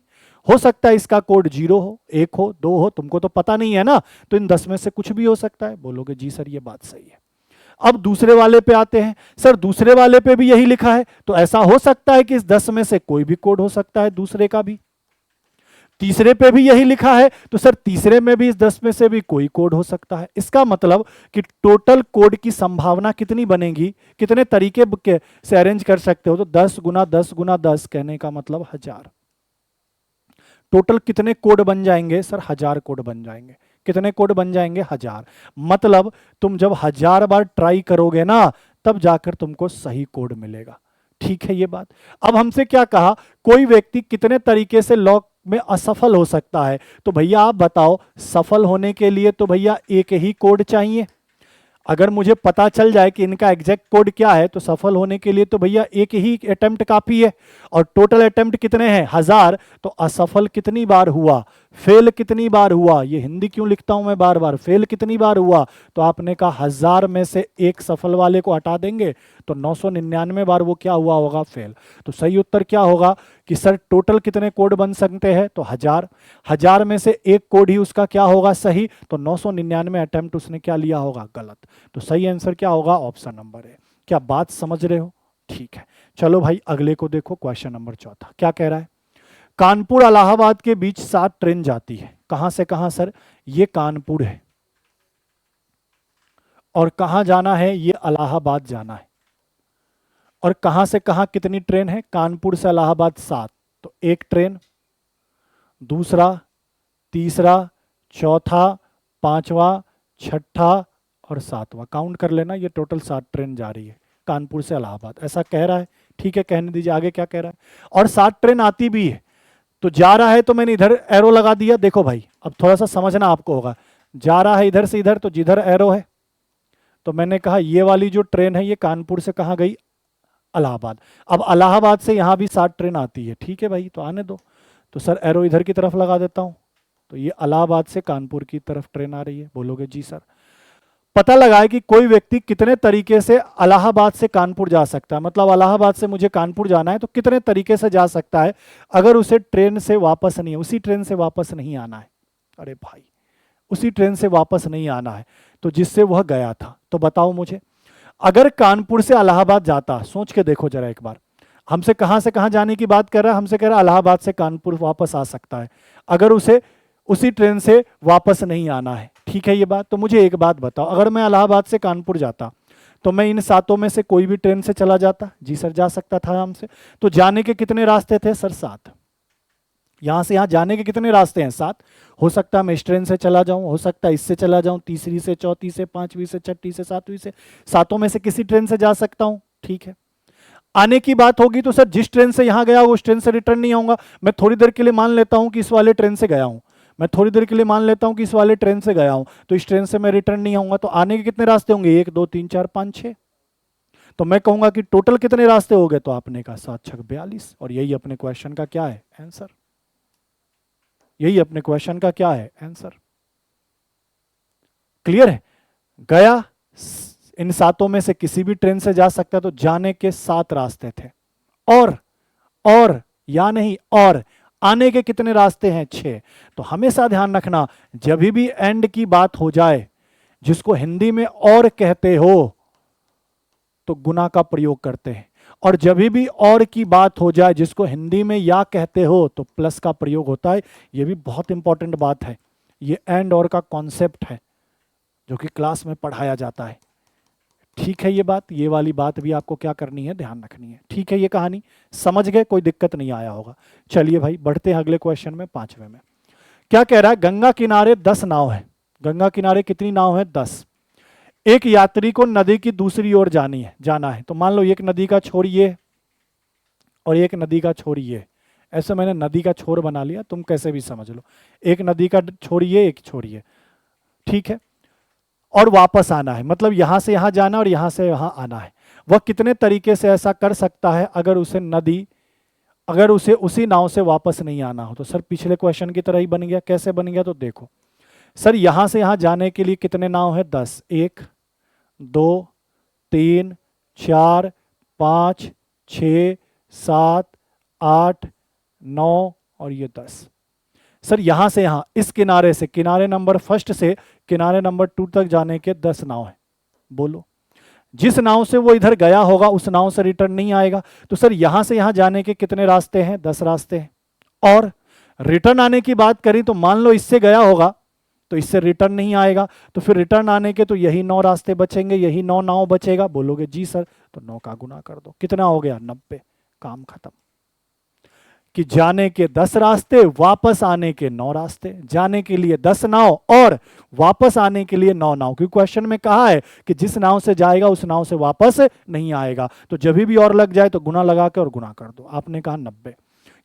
हो सकता है इसका कोड 0 हो, 1 हो, 2 हो, तुमको तो पता नहीं है ना, तो इन 10 में से कुछ भी हो सकता है। बोलोगे जी सर ये बात सही है। अब दूसरे वाले पे आते हैं। सर दूसरे वाले पे भी यही लिखा है, तो ऐसा हो सकता है कि इस 10 में से कोई भी कोड हो सकता है, दूसरे का भी। तीसरे पे भी यही लिखा है, तो सर तीसरे में भी इस 10 में से भी कोई कोड हो सकता है। इसका मतलब कि टोटल कोड की संभावना कितनी बनेगी, कितने तरीके से अरेंज कर सकते हो, तो 10 गुना 10 गुना 10, कहने का मतलब 1000। टोटल कितने कोड बन जाएंगे सर, 1000 कोड बन जाएंगे। कितने कोड बन जाएंगे, 1000। मतलब तुम जब 1000 बार ट्राई करोगे ना, तब जाकर तुमको सही कोड मिलेगा। ठीक है ये बात। अब हमसे क्या कहा, कोई व्यक्ति कितने तरीके से लॉक में असफल हो सकता है, तो भैया आप बताओ, सफल होने के लिए तो भैया एक ही कोड चाहिए। अगर मुझे पता चल जाए कि इनका एग्जैक्ट कोड क्या है, तो सफल होने के लिए तो भैया एक ही अटेम्प्ट काफी है। और टोटल अटेम्प्ट कितने हैं, 1000। तो असफल कितनी बार हुआ, फेल कितनी बार हुआ, ये हिंदी क्यों लिखता हूं मैं बार बार, फेल कितनी बार हुआ, तो आपने कहा 1000 में से एक सफल वाले को हटा देंगे तो 999 बार वो क्या हुआ होगा, फेल। तो सही उत्तर क्या होगा कि सर टोटल कितने कोड बन सकते हैं, तो 1000। 1000 में से एक कोड ही उसका क्या होगा, सही, तो 999 अटेम्प्ट उसने क्या लिया होगा, गलत। तो सही आंसर क्या होगा, ऑप्शन नंबर है। क्या बात समझ रहे हो, ठीक है। चलो भाई अगले को देखो, क्वेश्चन नंबर 4 क्या कह रहा है। कानपुर इलाहाबाद के बीच 7 ट्रेन जाती है, कहां से कहां सर, ये कानपुर है और कहां जाना है, ये इलाहाबाद जाना है। और कहां से कहां कितनी ट्रेन है, कानपुर से इलाहाबाद 7, तो एक ट्रेन, दूसरा, तीसरा, चौथा, पांचवा, छठा और 7वां, काउंट कर लेना, ये टोटल 7 ट्रेन जा रही है कानपुर से इलाहाबाद, ऐसा कह रहा है। ठीक है, कहने दीजिए आगे क्या कह रहा है। और 7 ट्रेन आती भी है, तो जा रहा है तो मैंने इधर एरो लगा दिया। देखो भाई अब थोड़ा सा समझना आपको होगा, जा रहा है इधर से इधर, तो जिधर एरो है, तो मैंने कहा ये वाली जो ट्रेन है ये कानपुर से कहां गई, इलाहाबाद। अब इलाहाबाद से यहां भी 7 ट्रेन आती है, ठीक है भाई, तो आने दो। तो सर एरो इधर की तरफ लगा देता हूं, तो ये इलाहाबाद से कानपुर की तरफ ट्रेन आ रही है। बोलोगे जी सर। पता लगा है कि कोई व्यक्ति कितने तरीके से इलाहाबाद से कानपुर जा सकता है, मतलब इलाहाबाद से मुझे कानपुर जाना है तो कितने तरीके से जा सकता है, अगर उसे ट्रेन से वापस नहीं, उसी ट्रेन से वापस नहीं आना है, अरे भाई उसी ट्रेन से वापस नहीं आना है, तो जिससे वह गया था, तो बताओ मुझे, अगर कानपुर से इलाहाबाद जाता, सोच के देखो जरा एक बार, हमसे कहां जाने की बात कर रहा है, हमसे कह रहा है इलाहाबाद से कानपुर वापस आ सकता है, अगर उसे उसी ट्रेन से वापस नहीं आना है। ठीक है ये बात। तो मुझे एक बात बताओ, अगर मैं इलाहाबाद से कानपुर जाता तो मैं इन 7 में से कोई भी ट्रेन से चला जाता, जी सर जा सकता था हमसे। तो जाने के कितने रास्ते थे सर, 7। यहां से यहां जाने के कितने रास्ते हैं, 7। हो सकता है मैं इस ट्रेन से चला जाऊं, हो सकता है इससे चला जाऊं, तीसरी से, चौथी से, 5वीं से, छठी से, 7वीं से, 7 में से किसी ट्रेन से जा सकता हूं। ठीक है, आने की बात होगी तो सर जिस ट्रेन से यहां गया उस ट्रेन से रिटर्न नहीं आऊंगा। मैं थोड़ी देर के लिए मान लेता हूं कि इस वाले ट्रेन से गया हूं, मैं थोड़ी देर के लिए मान लेता हूं कि इस वाले ट्रेन से गया हूं, तो इस ट्रेन से मैं रिटर्न नहीं आऊंगा। तो आने के कितने रास्ते होंगे, 1 2 3 4 5 6, तो मैं कहूंगा कि टोटल कितने रास्ते हो गए, तो आपने कहा 7 6 42, और यही अपने क्वेश्चन का क्या है, आंसर। यही अपने क्वेश्चन का क्या है, आंसर। क्लियर है, गया इन 7 में से किसी भी ट्रेन से जा सकता, तो जाने के 7 रास्ते थे, और या नहीं, और आने के कितने रास्ते हैं, 6। तो हमेशा ध्यान रखना, जब भी एंड की बात हो जाए, जिसको हिंदी में और कहते हो, तो गुना का प्रयोग करते हैं। और जब भी और की बात हो जाए जिसको हिंदी में या कहते हो तो प्लस का प्रयोग होता है। ये भी बहुत इंपॉर्टेंट बात है। ये एंड और का कॉन्सेप्ट है जो कि क्लास में पढ़ाया जाता है। ठीक है, ये बात, ये वाली बात भी आपको क्या करनी है, ध्यान रखनी है। ठीक है, ये कहानी समझ गए, कोई दिक्कत नहीं आया होगा। चलिए भाई बढ़ते हैं अगले क्वेश्चन में, 5वें में। क्या कह रहा है, गंगा किनारे 10 नाव है। गंगा किनारे कितनी नाव है, 10। एक यात्री को नदी की दूसरी ओर जाना है। तो मान लो एक नदी का छोर ये और एक नदी का छोर ये। ऐसे मैंने नदी का छोर बना लिया, तुम कैसे भी समझ लो। एक नदी का छोर ये, एक छोर ये, ठीक है। और वापस आना है, मतलब यहां से यहां जाना और यहां से यहां आना है। वह कितने तरीके से ऐसा कर सकता है अगर उसे उसी नाव से वापस नहीं आना हो। तो सर पिछले क्वेश्चन की तरह ही बन गया। कैसे बन गया, तो देखो सर, यहां से यहां जाने के लिए कितने नाव है, 10। 1 2 3 4 5 6 7 8 9 और ये 10। सर यहां से यहां इस किनारे से, किनारे नंबर फर्स्ट से किनारे नंबर 2 तक जाने के 10 नाव है। बोलो, जिस नाव से वो इधर गया होगा उस नाव से रिटर्न नहीं आएगा। तो सर यहां से यहां जाने के कितने रास्ते हैं, 10 रास्ते हैं। और रिटर्न आने की बात करें तो मान लो इससे गया होगा तो इससे रिटर्न नहीं आएगा, तो फिर रिटर्न आने के तो यही 9 रास्ते बचेंगे, यही 9 नाव बचेगा। बोलोगे जी सर, तो 9 का गुना कर दो, कितना हो गया, 90। काम खत्म। कि जाने के 10 रास्ते, वापस आने के 9 रास्ते। जाने के लिए 10 नाव और वापस आने के लिए 9 नाव, क्योंकि क्वेश्चन में कहा है कि जिस नाव से जाएगा उस नाव से वापस नहीं आएगा। तो जब भी और लग जाए तो गुना लगा के और गुना कर दो। आपने कहा 90।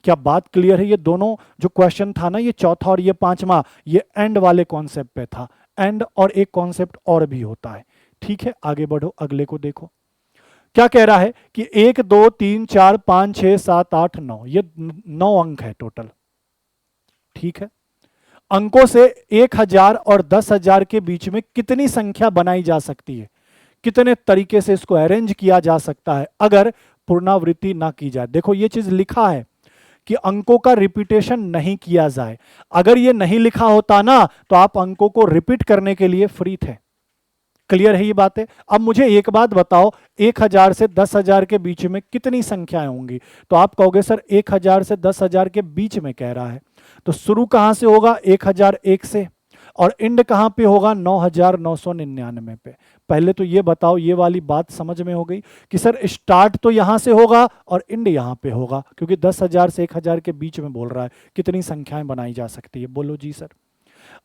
क्या बात क्लियर है। ये दोनों जो क्वेश्चन था ना, ये चौथा और ये 5वां, ये एंड वाले कॉन्सेप्ट पे था। एंड और एक कॉन्सेप्ट और भी होता है। ठीक है, आगे बढ़ो, अगले को देखो। क्या कह रहा है कि 1 2 3 4 5 6 7 8 9, ये 9 अंक है टोटल। ठीक है, अंकों से 1000 और 10,000 के बीच में कितनी संख्या बनाई जा सकती है, कितने तरीके से इसको अरेंज किया जा सकता है अगर पुनरावृत्ति ना की जाए। देखो ये चीज लिखा है कि अंकों का रिपीटेशन नहीं किया जाए। अगर ये नहीं लिखा होता ना तो आप अंकों को रिपीट करने के लिए फ्री थे। क्लियर है ये बातें। अब मुझे एक बात बताओ, 1000 से 10,000 के बीच में कितनी संख्याएं होंगी। तो आप कहोगे सर 1000 से 10,000 के बीच में कह रहा है, तो शुरू कहां से होगा, 1001 से, और एंड कहां पे होगा, 9999 पे। पहले तो ये बताओ, ये वाली बात समझ में हो गई कि सर स्टार्ट तो यहां से होगा और एंड यहां पे होगा, क्योंकि 10,000 से 1000 के बीच में बोल रहा है कितनी संख्याएं बनाई जा सकती है। बोलो जी सर।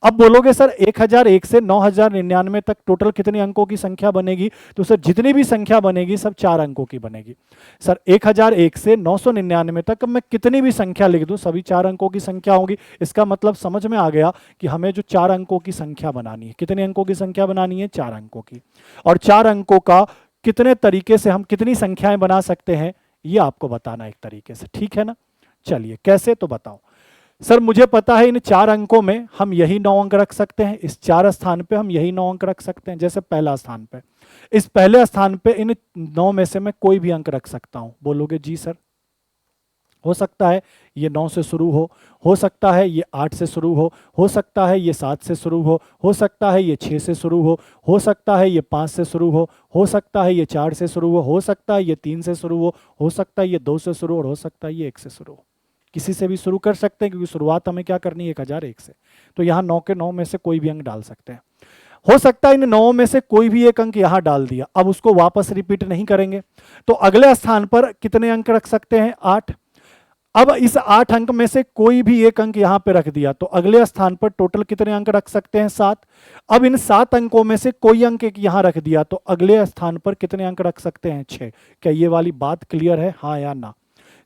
अब बोलोगे सर 1001 से 9099 तक टोटल कितने अंकों की संख्या बनेगी। तो सर जितनी भी संख्या बनेगी सब 4 अंकों की बनेगी। सर 1001 से 999 तक मैं कितनी भी संख्या लिख दूं सभी 4 अंकों की संख्या होगी। इसका मतलब समझ में आ गया कि हमें जो 4 अंकों की संख्या बनानी है, कितने अंकों की संख्या बनानी है, 4 अंकों की। और 4 अंकों का कितने तरीके से हम कितनी संख्याएं बना सकते हैं ये आपको बताना एक तरीके से। ठीक है ना, चलिए कैसे तो बताओ। सर मुझे पता है इन 4 अंकों में हम यही 9 अंक रख सकते हैं, इस 4 स्थान पे हम यही 9 अंक रख सकते हैं। जैसे पहला स्थान पे, इस पहले स्थान पे इन 9 में से मैं कोई भी अंक रख सकता हूं। बोलोगे जी सर। हो सकता है ये 9 से शुरू हो सकता है ये 8 से शुरू हो सकता है ये 7 से शुरू हो सकता है ये 6 से शुरू हो सकता है ये 5 से शुरू हो सकता है ये 4 से शुरू हो सकता है ये 3 से शुरू हो सकता है ये 2 से शुरू और हो सकता है ये 1 से शुरू हो। किसी से भी शुरू कर सकते हैं, क्योंकि शुरुआत हमें क्या करनी है, 1001 से। तो यहाँ 9 के 9 में से कोई भी अंक डाल सकते हैं। हो सकता है इन 9 में से कोई भी एक अंक यहाँ डाल दिया, अब उसको वापस रिपीट नहीं करेंगे। तो अगले स्थान पर कितने अंक रख सकते हैं, 8। अब इस 8 अंक में से कोई भी एक अंक यहाँ पे रख दिया तो अगले स्थान पर टोटल कितने अंक रख सकते हैं, 7। अब इन 7 अंकों में से कोई अंक एक यहाँ रख दिया तो अगले स्थान पर कितने अंक रख सकते हैं, 6। क्या ये वाली बात क्लियर है, हाँ या ना।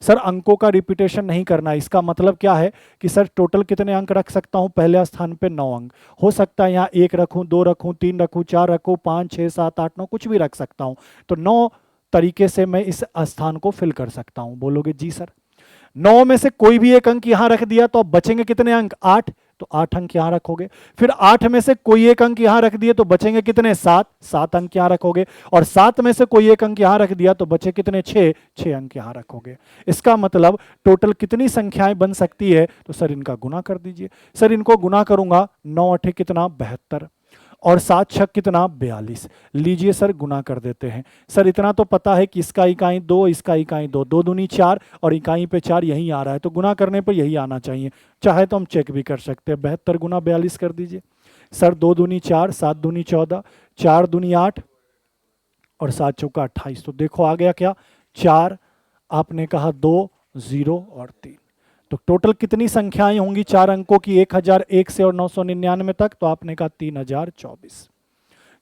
सर अंकों का रिपीटेशन नहीं करना, इसका मतलब क्या है कि सर टोटल कितने अंक रख सकता हूं, पहले स्थान पे 9 अंक। हो सकता है यहाँ 1 रखूं, 2 रखूं, 3 रखूं, 4 रखूं, 5 6 7 8 9 कुछ भी रख सकता हूं। तो 9 तरीके से मैं इस स्थान को फिल कर सकता हूं। बोलोगे जी सर। 9 में से कोई भी एक अंक यहां रख दिया तो अब बचेंगे कितने अंक, 8। तो 8 अंक यहां रखोगे। फिर 8 में से कोई एक अंक यहां रख दिए तो बचेंगे कितने, 7। 7 अंक यहां रखोगे। और 7 में से कोई एक अंक यहां रख दिया तो बचे कितने, 6। 6 अंक यहां रखोगे। इसका मतलब टोटल कितनी संख्याएं बन सकती है, तो सर इनका गुना कर दीजिए। सर इनको गुना करूंगा, 9 8 कितना, 72। और 7 छक कितना 42। लीजिए सर गुना कर देते हैं। सर इतना तो पता है कि इसका इकाई 2, इसका इकाई 2, 2 दूनी 4 और इकाई पे 4 यही आ रहा है, तो गुना करने पर यही आना चाहिए। चाहे तो हम चेक भी कर सकते हैं, 72 गुना 42 कर दीजिए। सर 2 दूनी 4, 7 दूनी 14, 4 दूनी 8 और 7 चौका 28। तो देखो आ गया क्या 4, आपने कहा 2, 0 और 3। तो टोटल कितनी संख्याएं होंगी 4 अंकों की 1001 से और 999 तक? तो आपने कहा 3024।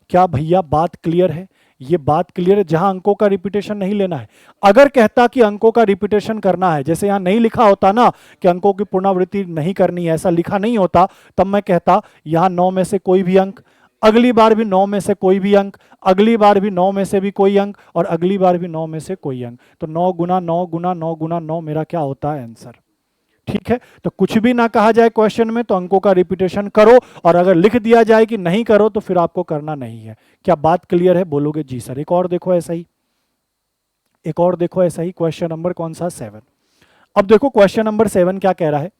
क्या भैया बात क्लियर है? ये बात क्लियर है, जहां अंकों का रिपीटेशन नहीं लेना है। अगर कहता कि अंकों का रिपीटेशन करना है, जैसे यहां नहीं लिखा होता ना कि अंकों की पुनरावृत्ति नहीं करनी है, ऐसा लिखा नहीं होता, तब मैं कहता यहां 9 में से कोई भी अंक, अगली बार भी 9 में से कोई भी अंक, अगली बार भी 9 में से भी कोई अंक और अगली बार भी 9 में से कोई अंक। तो 9 गुना 9 गुना 9 गुना 9 मेरा क्या होता है आंसर। ठीक है, तो कुछ भी ना कहा जाए क्वेश्चन में तो अंकों का रिपीटेशन करो, और अगर लिख दिया जाए कि नहीं करो तो फिर आपको करना नहीं है। क्या बात क्लियर है? बोलोगे जी सर। एक और देखो ऐसा ही, एक और देखो ऐसा ही, क्वेश्चन नंबर कौन सा 7। अब देखो क्वेश्चन नंबर 7 क्या कह रहा है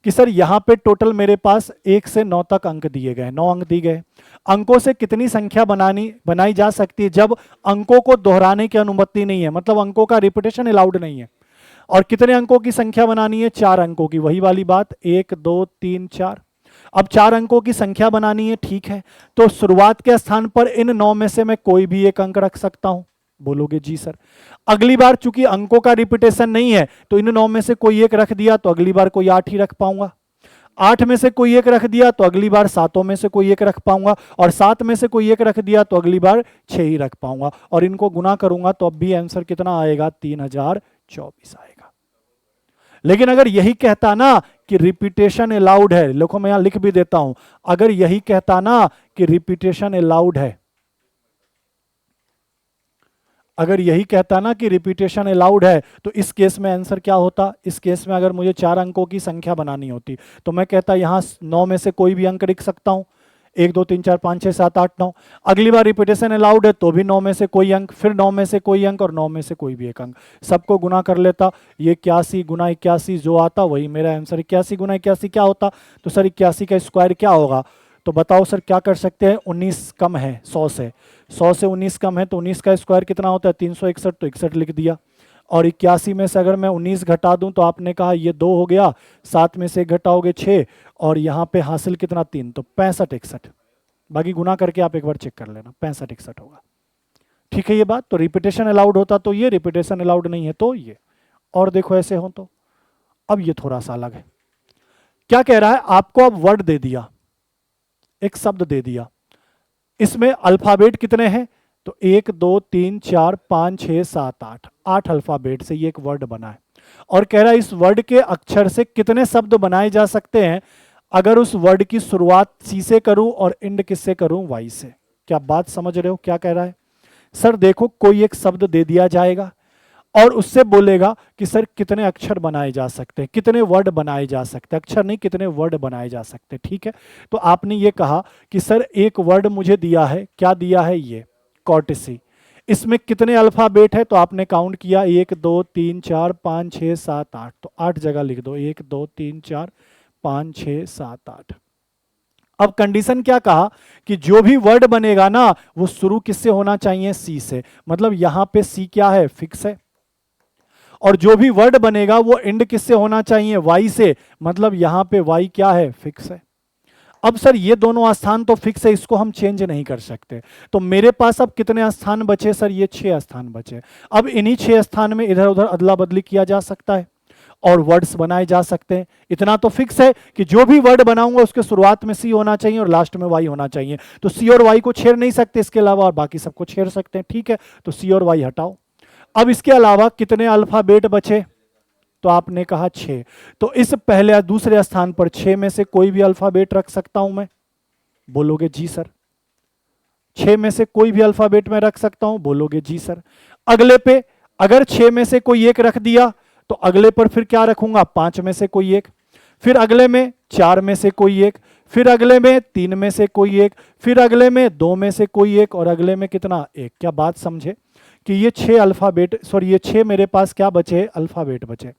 कि सर यहां पे टोटल मेरे पास 1 से 9 तक अंक दिए गए, 9 अंक दिए गए। अंकों से कितनी संख्या बनाई जा सकती है जब अंकों को दोहराने की अनुमति नहीं है, मतलब अंकों का रिपीटेशन अलाउड नहीं है। और कितने अंकों की संख्या बनानी है? 4 अंकों की, वही वाली बात, 1 2 3 4। अब 4 अंकों की संख्या बनानी है, ठीक है। तो शुरुआत के स्थान पर इन 9 में से मैं कोई भी एक अंक रख सकता हूं। बोलोगे जी सर। अगली बार चूंकि अंकों का रिपीटेशन नहीं है तो इन 9 में से कोई एक रख दिया तो अगली बार कोई 8 ही रख पाऊंगा। 8 में से कोई एक रख दिया तो अगली बार 7 में से कोई एक रख पाऊंगा, और 7 में से कोई एक रख दिया तो अगली बार 6 ही रख पाऊंगा। और इनको गुना करूंगा तो अब भी आंसर कितना आएगा? 3024 आएगा। लेकिन अगर यही कहता ना कि रिपीटेशन अलाउड है, देखो मैं यहां लिख भी देता हूं, अगर यही कहता ना कि रिपीटेशन अलाउड है, अगर यही कहता ना कि रिपीटेशन अलाउड है, तो इस केस में आंसर क्या होता? इस केस में अगर मुझे 4 अंकों की संख्या बनानी होती तो मैं कहता यहां 9 में से कोई भी अंक लिख सकता हूं, 1 2 3 4 5 6 7 8 9। अगली बार रिपीटेशन अलाउड है तो भी 9 में से कोई अंक, फिर 9 में से कोई अंक और 9 में से कोई भी एक अंक, सबको गुना कर लेता। ये 81 गुना 81 जो आता वही मेरा आंसर। 81 गुना 81 क्या होता? तो सर 81 का स्क्वायर क्या होगा? तो बताओ सर क्या कर सकते हैं? 19 कम है 100 से, 100 से 19 कम है तो 19 का स्क्वायर कितना होता है? 361, तो 61 लिख दिया। और 81 में से अगर मैं 19 घटा दूं तो आपने कहा ये 2 हो गया, 7 में से घटाओगे 6 और यहां पे हासिल कितना 3, तो 65 61। बाकी गुना करके आप एक बार चेक कर लेना, 65 61 होगा। ठीक है ये बात। तो रिपीटेशन अलाउड होता तो ये, रिपीटेशन अलाउड नहीं है तो ये। और देखो ऐसे हो तो अब ये थोड़ा सा अलग है। क्या कह रहा है? आपको अब वर्ड दे दिया, एक शब्द दे दिया, इसमें अल्फाबेट कितने हैं? तो 1 2 3 4 5 6 7 8, 8 अल्फाबेट से ये एक वर्ड बना है। और कह रहा है इस वर्ड के अक्षर से कितने शब्द बनाए जा सकते हैं अगर उस वर्ड की शुरुआत सी से करूं और एंड किससे करूं? वाई से। क्या बात समझ रहे हो क्या कह रहा है? सर देखो कोई एक शब्द दे दिया जाएगा और उससे बोलेगा कि सर कितने अक्षर बनाए जा सकते हैं, कितने वर्ड बनाए जा सकते हैं, अक्षर नहीं कितने वर्ड बनाए जा सकते हैं। ठीक है, तो आपने ये कहा कि सर एक वर्ड मुझे दिया है, क्या दिया है? ये कॉर्टेसी। इसमें कितने अल्फाबेट है? तो आपने काउंट किया 1 2 3 4 5 6 7 8, तो 8 जगह लिख दो, 1 2 3 4 5 6 7 8। अब कंडीशन क्या कहा कि जो भी वर्ड बनेगा ना वो शुरू किससे होना चाहिए? सी से। मतलब यहां पे सी क्या है? फिक्स है। और जो भी वर्ड बनेगा वो एंड किससे होना चाहिए? वाई से। मतलब यहां पे वाई क्या है? फिक्स है। अब सर ये दोनों स्थान तो फिक्स है, इसको हम चेंज नहीं कर सकते। तो मेरे पास अब कितने स्थान बचे? सर ये 6 स्थान बचे। अब इन्हीं 6 स्थान में इधर उधर अदला बदली किया जा सकता है और वर्ड्स बनाए जा सकते हैं। इतना तो फिक्स है कि जो भी वर्ड बनाऊंगा उसके शुरुआत में सी होना चाहिए और लास्ट में वाई होना चाहिए। तो सी और वाई को छेड़ नहीं सकते, इसके अलावा और बाकी सबको छेड़ सकते हैं। ठीक है, तो सी और वाई हटाओ। अब इसके अलावा कितने अल्फाबेट बचे? तो आपने कहा 6। तो इस पहले या दूसरे स्थान पर 6 में से कोई भी अल्फाबेट रख सकता हूं मैं? बोलोगे जी सर। 6 में से कोई भी अल्फाबेट में रख सकता हूं? बोलोगे जी सर। अगले पे अगर 6 में से कोई एक रख दिया तो अगले पर फिर क्या रखूंगा? 5 में से कोई एक, फिर अगले में 4 में से कोई एक, फिर अगले में 3 में से कोई एक, फिर अगले में 2 में से कोई एक और अगले में कितना? 1। क्या बात समझे कि ये 6 अल्फाबेट, सॉरी ये 6 मेरे पास क्या बचे? अल्फाबेट बचे।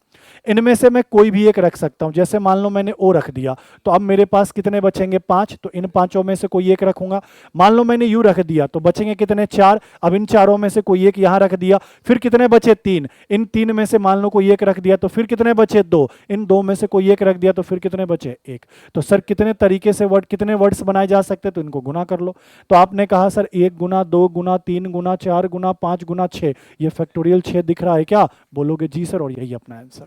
इनमें से मैं कोई भी एक रख सकता हूं। जैसे मान लो मैंने ओ रख दिया, तो अब मेरे पास कितने बचेंगे? 5। तो इन पांचों में से कोई एक रखूंगा। मान लो मैंने यू रख दिया, तो बचेंगे कितने? 4। अब इन चारों में से कोई एक यहां रख दिया, फिर कितने बचे? 3। इन 3 में से मान लो कोई एक रख दिया, तो फिर कितने बचे? 2। इन 2 में से कोई एक रख दिया, तो फिर कितने बचे? 1। तो सर कितने तरीके से वर्ड, कितने वर्ड्स बनाए जा सकते हैं? तो इनको गुना कर लो। तो आपने कहा सर 1 गुना 2 गुना 3 गुना 4 गुना 5 गुना 6, ये फैक्टोरियल 6 दिख रहा है क्या? बोलोगे जी सर, और यही अपना आंसर।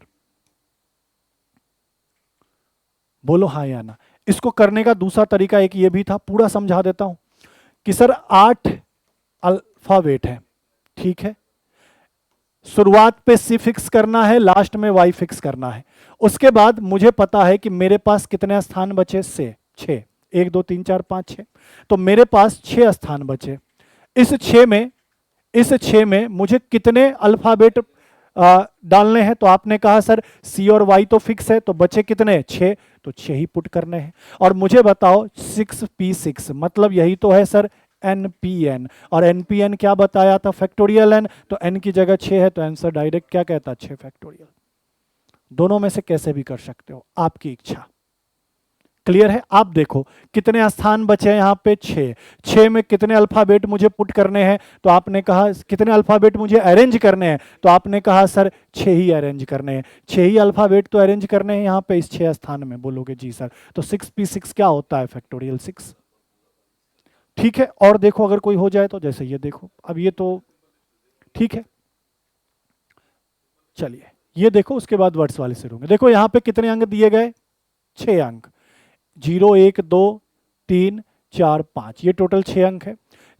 बोलो हाँ या ना। इसको करने का दूसरा तरीका एक ये भी था, पूरा समझा देता हूं कि सर 8 अल्फाबेट है, ठीक है, शुरुआत पे सी फिक्स करना है, लास्ट में वाई फिक्स करना है। उसके बाद मुझे पता है कि मेरे पास कितने स्थान बचे? से 6, 1 2 3 4 5 6। तो मेरे पास 6 स्थान बचे। इस 6 में मुझे कितने अल्फाबेट डालने हैं? तो आपने कहा सर सी और वाई तो फिक्स है, तो बचे कितने? 6। तो 6 ही पुट करने हैं। और मुझे बताओ 6p6 मतलब यही तो है सर NPN, और NPN क्या बताया था? Factorial n। तो n की जगह 6 है, तो आंसर डायरेक्ट क्या कहता? 6 फैक्टोरियल। दोनों में से कैसे भी कर सकते हो, आपकी इच्छा। क्लियर है? आप देखो कितने स्थान बचे हैं यहाँ पे? 6। 6 में कितने अल्फाबेट मुझे पुट करने हैं? तो आपने कहा कितने अल्फाबेट मुझे अरेंज करने हैं? तो आपने कहा सर 6 ही अरेंज करने हैं। 6 ही अल्फाबेट तो अरेंज करने हैं यहाँ पे इस 6 स्थान में। बोलोगे जी सर। तो 6p6 क्या होता है? फैक्टोरियल 6। ठीक है, और देखो अगर कोई हो जाए तो, जैसे ये देखो, अब ये तो ठीक है, चलिए ये देखो, उसके बाद वर्ड्स वाले से होंगे। देखो यहाँ पे कितने अंक दिए गए? 6 अंक। 0 1 2 3 4 5, ये टोटल 6 अंक है।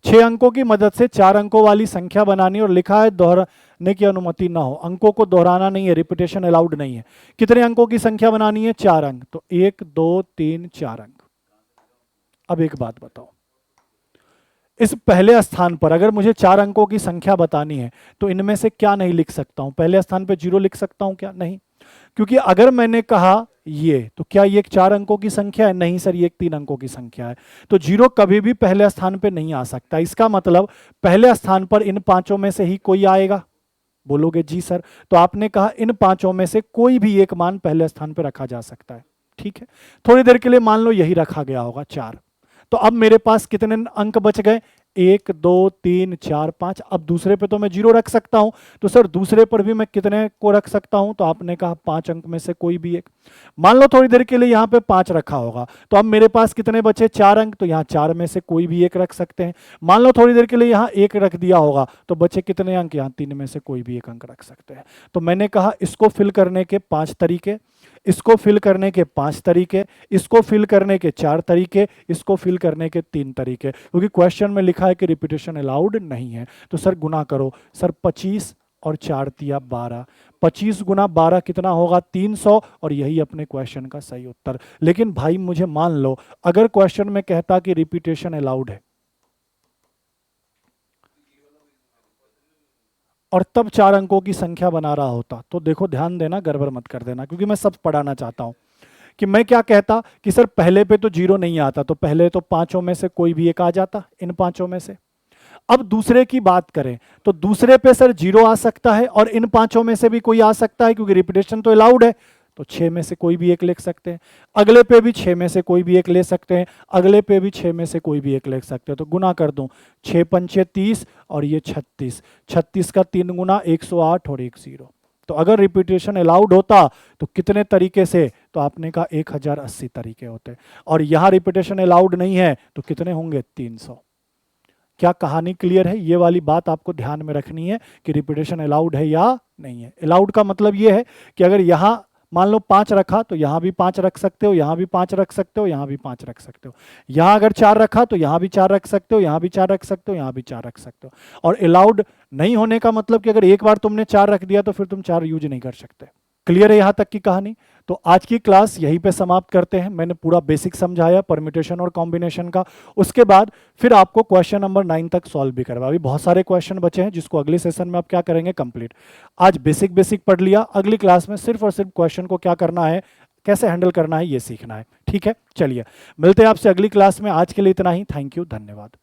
6 अंकों की मदद से 4 अंकों वाली संख्या बनानी, और लिखा है दोहराने की अनुमति ना हो। अंकों को दोहराना नहीं है, रिपीटेशन अलाउड नहीं है। कितने अंकों की संख्या बनानी है? 4 अंक। तो 1 2 3 4 अंक। अब एक बात बताओ, इस पहले स्थान पर अगर मुझे 4 अंकों की संख्या बतानी है, तो इनमें से क्या नहीं लिख सकता हूं? पहले स्थान पर 0 लिख सकता हूं क्या? नहीं, क्योंकि अगर मैंने कहा ये, तो क्या ये एक 4 अंकों की संख्या है? नहीं सर, ये एक 3 अंकों की संख्या है। तो 0 कभी भी पहले स्थान पे नहीं आ सकता। इसका मतलब पहले स्थान पर इन पांचों में से ही कोई आएगा। बोलोगे जी सर। तो आपने कहा इन पांचों में से कोई भी एक मान पहले स्थान पर रखा जा सकता है। ठीक है, थोड़ी देर के लिए मान लो यही रखा गया होगा 4। तो अब मेरे पास कितने अंक बच गए? 1 2 3 4 5। अब दूसरे पे तो मैं 0 रख सकता हूं, तो सर दूसरे पर भी मैं कितने को रख सकता हूं? तो आपने कहा 5 अंक में से कोई भी एक। मान लो थोड़ी देर के लिए यहां पे 5 रखा होगा, तो अब मेरे पास कितने बचे? 4 अंक। तो यहां 4 में से कोई भी एक रख सकते हैं। मान लो थोड़ी देर के लिए यहां 1 रख दिया होगा, तो बचे कितने अंक? यहां 3 में से कोई भी एक अंक रख सकते हैं। तो मैंने कहा इसको फिल करने के 5 तरीके, इसको फिल करने के 5 तरीके, इसको फिल करने के 4 तरीके, इसको फिल करने के 3 तरीके, क्योंकि क्वेश्चन में लिखा है कि रिपीटेशन अलाउड नहीं है। तो सर गुना करो। सर 25 और 4 तिया 12, 25 गुना 12 कितना होगा? 300, और यही अपने क्वेश्चन का सही उत्तर। लेकिन भाई मुझे मान लो अगर क्वेश्चन में कहता कि रिपीटेशन अलाउड है, और तब 4 अंकों की संख्या बना रहा होता, तो देखो ध्यान देना, गड़बड़ मत कर देना, क्योंकि मैं सब पढ़ाना चाहता हूं। कि मैं क्या कहता कि सर पहले पे तो 0 नहीं आता, तो पहले तो पांचों में से कोई भी एक आ जाता, इन पांचों में से। अब दूसरे की बात करें, तो दूसरे पे सर 0 आ सकता है, और इन पांचों में से भी कोई आ सकता है, क्योंकि रिपीटेशन तो अलाउड है। तो 6 में से कोई भी एक लिख सकते हैं। अगले पे भी 6 में से कोई भी एक ले सकते हैं। अगले पे भी 6 में से कोई भी एक ले सकते हैं। तो गुना कर दूं, 6 पंचे 30, और ये 36, 36 का 3 गुना 108 और 1 0। तो अगर रिपीटेशन अलाउड होता तो कितने तरीके से? तो आपने कहा 1080 तरीके होते, और यहां रिपीटेशन अलाउड नहीं है, तो कितने होंगे? 300। क्या कहानी क्लियर है? ये वाली बात आपको ध्यान में रखनी है कि रिपीटेशन अलाउड है या नहीं है। अलाउड का मतलब ये है कि अगर यहां मान लो 5 रखा, तो यहां भी 5 रख सकते हो, यहां भी 5 रख सकते हो, यहां भी 5 रख सकते हो। यहां अगर 4 रखा, तो यहां भी 4 रख सकते हो, यहां भी 4 रख सकते हो, यहां भी 4 रख सकते हो। और अलाउड नहीं होने का मतलब कि अगर एक बार तुमने 4 रख दिया, तो फिर तुम 4 यूज नहीं कर सकते। क्लियर है यहां तक की कहानी? तो आज की क्लास यहीं पे समाप्त करते हैं। मैंने पूरा बेसिक समझाया परम्यूटेशन और कॉम्बिनेशन का। उसके बाद फिर आपको क्वेश्चन नंबर 9 तक सॉल्व भी करवा। अभी बहुत सारे क्वेश्चन बचे हैं, जिसको अगले सेशन में आप क्या करेंगे? कंप्लीट। आज बेसिक बेसिक पढ़ लिया, अगली क्लास में सिर्फ और सिर्फ क्वेश्चन को क्या करना है, कैसे हैंडल करना है, ये सीखना है। ठीक है, चलिए मिलते हैं आपसे अगली क्लास में। आज के लिए इतना ही। थैंक यू, धन्यवाद।